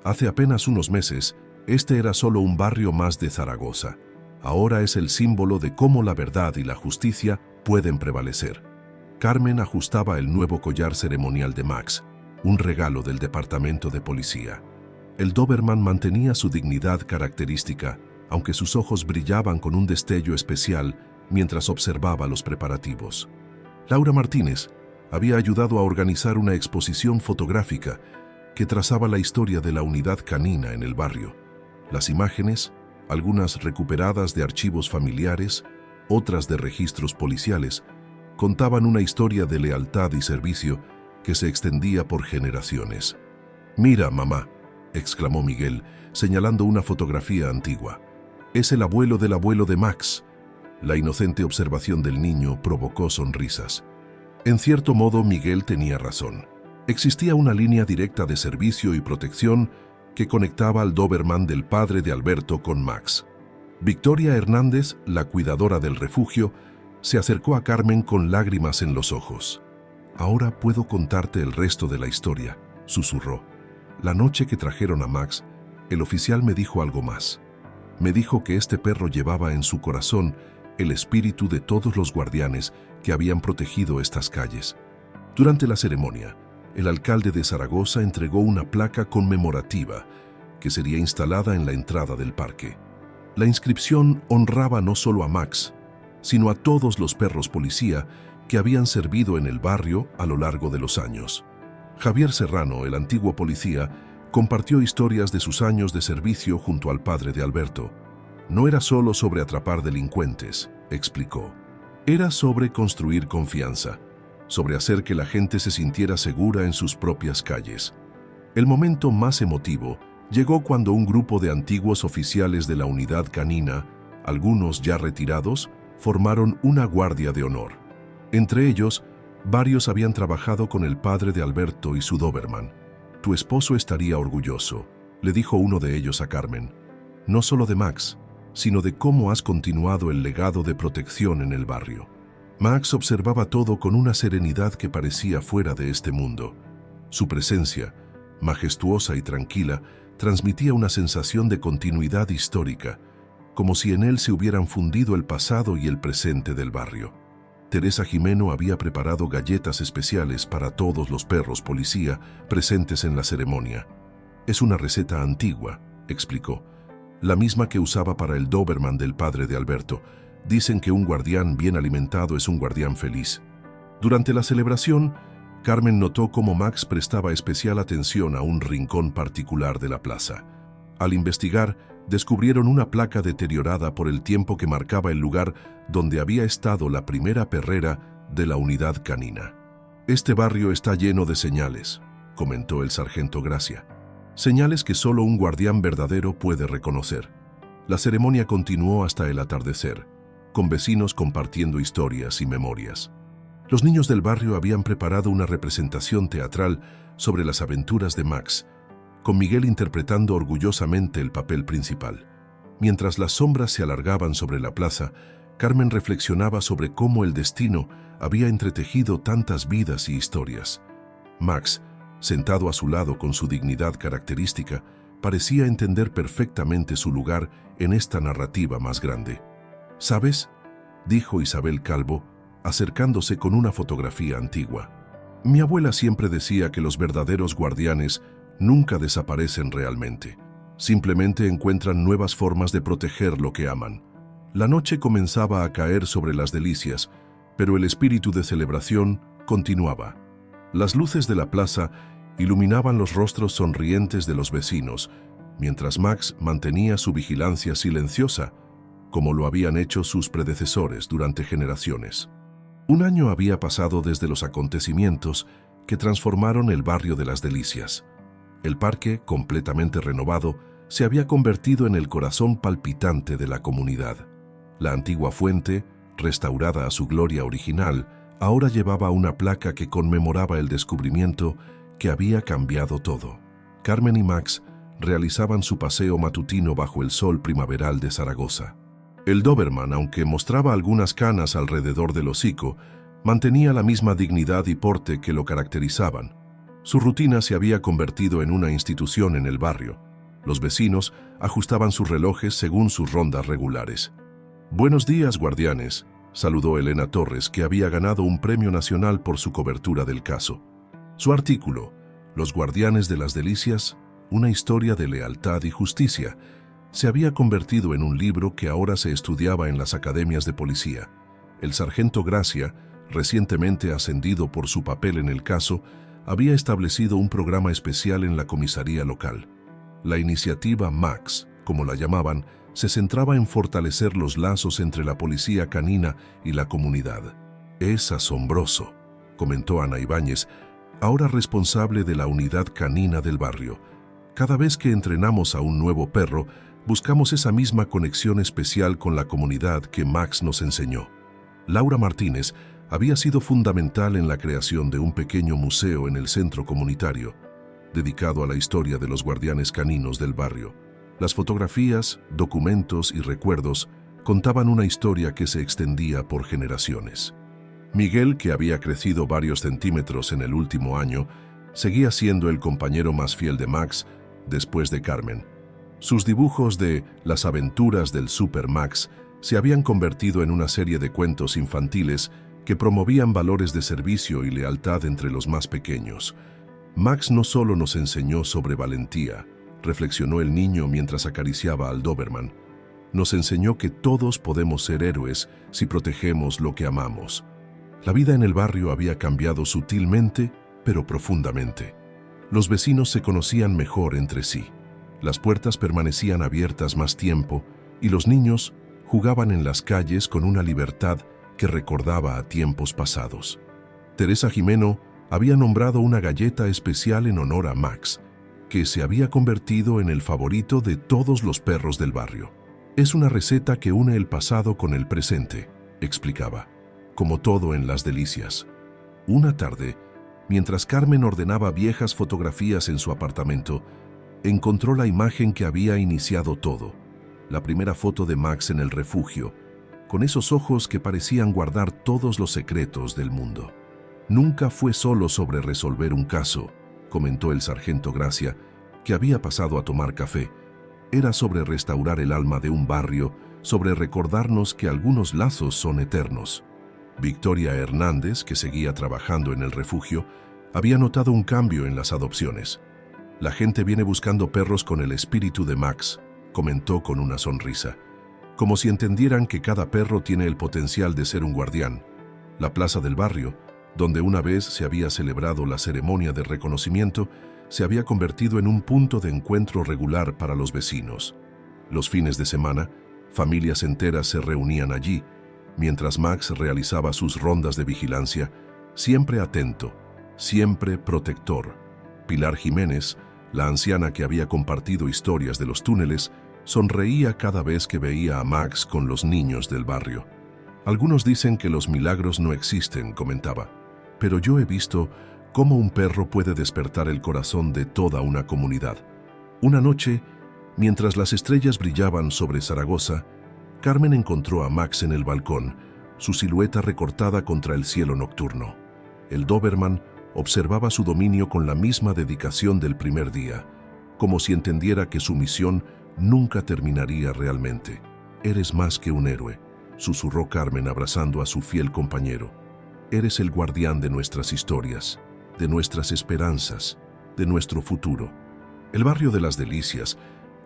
Hace apenas unos meses, este era solo un barrio más de Zaragoza. Ahora es el símbolo de cómo la verdad y la justicia pueden prevalecer. Carmen ajustaba el nuevo collar ceremonial de Max, un regalo del departamento de policía. El Doberman mantenía su dignidad característica, aunque sus ojos brillaban con un destello especial mientras observaba los preparativos. Laura Martínez había ayudado a organizar una exposición fotográfica que trazaba la historia de la unidad canina en el barrio. Las imágenes, algunas recuperadas de archivos familiares, otras de registros policiales, contaban una historia de lealtad y servicio que se extendía por generaciones. «Mira, mamá», exclamó Miguel, señalando una fotografía antigua. «Es el abuelo de Max». La inocente observación del niño provocó sonrisas. En cierto modo, Miguel tenía razón. Existía una línea directa de servicio y protección que conectaba al Doberman del padre de Alberto con Max. Victoria Hernández, la cuidadora del refugio, se acercó a Carmen con lágrimas en los ojos. «Ahora puedo contarte el resto de la historia», susurró. «La noche que trajeron a Max, el oficial me dijo algo más. Me dijo que este perro llevaba en su corazón el espíritu de todos los guardianes que habían protegido estas calles». Durante la ceremonia, el alcalde de Zaragoza entregó una placa conmemorativa que sería instalada en la entrada del parque. La inscripción honraba no solo a Max, sino a todos los perros policía que habían servido en el barrio a lo largo de los años. Javier Serrano, el antiguo policía, compartió historias de sus años de servicio junto al padre de Alberto. No era solo sobre atrapar delincuentes, explicó. Era sobre construir confianza, sobre hacer que la gente se sintiera segura en sus propias calles. El momento más emotivo llegó cuando un grupo de antiguos oficiales de la unidad canina, algunos ya retirados, formaron una guardia de honor. Entre ellos, varios habían trabajado con el padre de Alberto y su Doberman. «Tu esposo estaría orgulloso», le dijo uno de ellos a Carmen. «No solo de Max, sino de cómo has continuado el legado de protección en el barrio». Max observaba todo con una serenidad que parecía fuera de este mundo. Su presencia, majestuosa y tranquila, transmitía una sensación de continuidad histórica, como si en él se hubieran fundido el pasado y el presente del barrio. Teresa Jimeno había preparado galletas especiales para todos los perros policía presentes en la ceremonia. «Es una receta antigua», explicó, «la misma que usaba para el Doberman del padre de Alberto. Dicen que un guardián bien alimentado es un guardián feliz». Durante la celebración, Carmen notó cómo Max prestaba especial atención a un rincón particular de la plaza. Al investigar, descubrieron una placa deteriorada por el tiempo que marcaba el lugar donde había estado la primera perrera de la unidad canina. «Este barrio está lleno de señales», comentó el sargento Gracia. «Señales que solo un guardián verdadero puede reconocer». La ceremonia continuó hasta el atardecer, con vecinos compartiendo historias y memorias. Los niños del barrio habían preparado una representación teatral sobre las aventuras de Max, con Miguel interpretando orgullosamente el papel principal. Mientras las sombras se alargaban sobre la plaza, Carmen reflexionaba sobre cómo el destino había entretejido tantas vidas y historias. Max, sentado a su lado con su dignidad característica, parecía entender perfectamente su lugar en esta narrativa más grande. «¿Sabes?», dijo Isabel Calvo, acercándose con una fotografía antigua. «Mi abuela siempre decía que los verdaderos guardianes nunca desaparecen realmente. Simplemente encuentran nuevas formas de proteger lo que aman». La noche comenzaba a caer sobre las Delicias, pero el espíritu de celebración continuaba. Las luces de la plaza iluminaban los rostros sonrientes de los vecinos, mientras Max mantenía su vigilancia silenciosa, como lo habían hecho sus predecesores durante generaciones. Un año había pasado desde los acontecimientos que transformaron el barrio de las Delicias. El parque, completamente renovado, se había convertido en el corazón palpitante de la comunidad. La antigua fuente, restaurada a su gloria original, ahora llevaba una placa que conmemoraba el descubrimiento que había cambiado todo. Carmen y Max realizaban su paseo matutino bajo el sol primaveral de Zaragoza. El Doberman, aunque mostraba algunas canas alrededor del hocico, mantenía la misma dignidad y porte que lo caracterizaban. Su rutina se había convertido en una institución en el barrio. Los vecinos ajustaban sus relojes según sus rondas regulares. «Buenos días, guardianes», saludó Elena Torres, que había ganado un premio nacional por su cobertura del caso. Su artículo, «Los guardianes de las Delicias, una historia de lealtad y justicia», se había convertido en un libro que ahora se estudiaba en las academias de policía. El sargento Gracia, recientemente ascendido por su papel en el caso, había establecido un programa especial en la comisaría local. La iniciativa Max, como la llamaban, se centraba en fortalecer los lazos entre la policía canina y la comunidad. «Es asombroso», comentó Ana Ibáñez, ahora responsable de la unidad canina del barrio. «Cada vez que entrenamos a un nuevo perro, buscamos esa misma conexión especial con la comunidad que Max nos enseñó». Laura Martínez había sido fundamental en la creación de un pequeño museo en el centro comunitario, dedicado a la historia de los guardianes caninos del barrio. Las fotografías, documentos y recuerdos contaban una historia que se extendía por generaciones. Miguel, que había crecido varios centímetros en el último año, seguía siendo el compañero más fiel de Max después de Carmen. Sus dibujos de Las aventuras del Super Max se habían convertido en una serie de cuentos infantiles que promovían valores de servicio y lealtad entre los más pequeños. «Max no solo nos enseñó sobre valentía», reflexionó el niño mientras acariciaba al Doberman. «Nos enseñó que todos podemos ser héroes si protegemos lo que amamos». La vida en el barrio había cambiado sutilmente, pero profundamente. Los vecinos se conocían mejor entre sí. Las puertas permanecían abiertas más tiempo y los niños jugaban en las calles con una libertad que recordaba a tiempos pasados. Teresa Jimeno había nombrado una galleta especial en honor a Max, que se había convertido en el favorito de todos los perros del barrio. «Es una receta que une el pasado con el presente», explicaba, como todo en Las Delicias. Una tarde, mientras Carmen ordenaba viejas fotografías en su apartamento, encontró la imagen que había iniciado todo, la primera foto de Max en el refugio, con esos ojos que parecían guardar todos los secretos del mundo. Nunca fue solo sobre resolver un caso, comentó el sargento Gracia, que había pasado a tomar café. Era sobre restaurar el alma de un barrio, sobre recordarnos que algunos lazos son eternos. Victoria Hernández, que seguía trabajando en el refugio, había notado un cambio en las adopciones. La gente viene buscando perros con el espíritu de Max, comentó con una sonrisa, como si entendieran que cada perro tiene el potencial de ser un guardián. La plaza del barrio, donde una vez se había celebrado la ceremonia de reconocimiento, se había convertido en un punto de encuentro regular para los vecinos. Los fines de semana, familias enteras se reunían allí, mientras Max realizaba sus rondas de vigilancia, siempre atento, siempre protector. Pilar Jiménez, la anciana que había compartido historias de los túneles, sonreía cada vez que veía a Max con los niños del barrio. Algunos dicen que los milagros no existen, comentaba, pero yo he visto cómo un perro puede despertar el corazón de toda una comunidad. Una noche, mientras las estrellas brillaban sobre Zaragoza, Carmen encontró a Max en el balcón, su silueta recortada contra el cielo nocturno. El Doberman observaba su dominio con la misma dedicación del primer día, como si entendiera que su misión nunca terminaría realmente. «Eres más que un héroe», susurró Carmen abrazando a su fiel compañero. «Eres el guardián de nuestras historias, de nuestras esperanzas, de nuestro futuro». El barrio de Las Delicias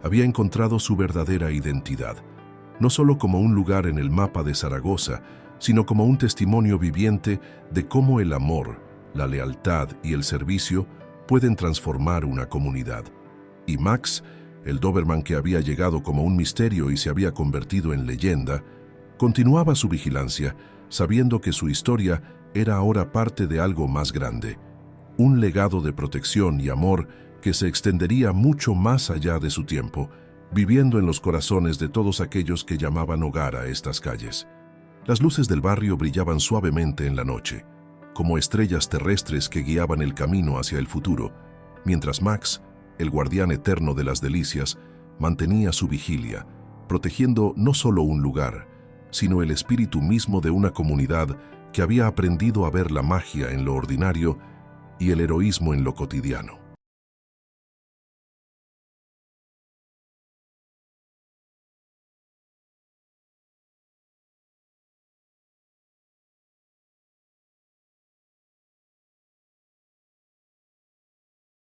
había encontrado su verdadera identidad, no solo como un lugar en el mapa de Zaragoza, sino como un testimonio viviente de cómo el amor, la lealtad y el servicio pueden transformar una comunidad. Y Max, el Doberman que había llegado como un misterio y se había convertido en leyenda, continuaba su vigilancia, sabiendo que su historia era ahora parte de algo más grande, un legado de protección y amor que se extendería mucho más allá de su tiempo, viviendo en los corazones de todos aquellos que llamaban hogar a estas calles. Las luces del barrio brillaban suavemente en la noche, como estrellas terrestres que guiaban el camino hacia el futuro, mientras Max, el guardián eterno de Las Delicias, mantenía su vigilia, protegiendo no solo un lugar, sino el espíritu mismo de una comunidad que había aprendido a ver la magia en lo ordinario y el heroísmo en lo cotidiano.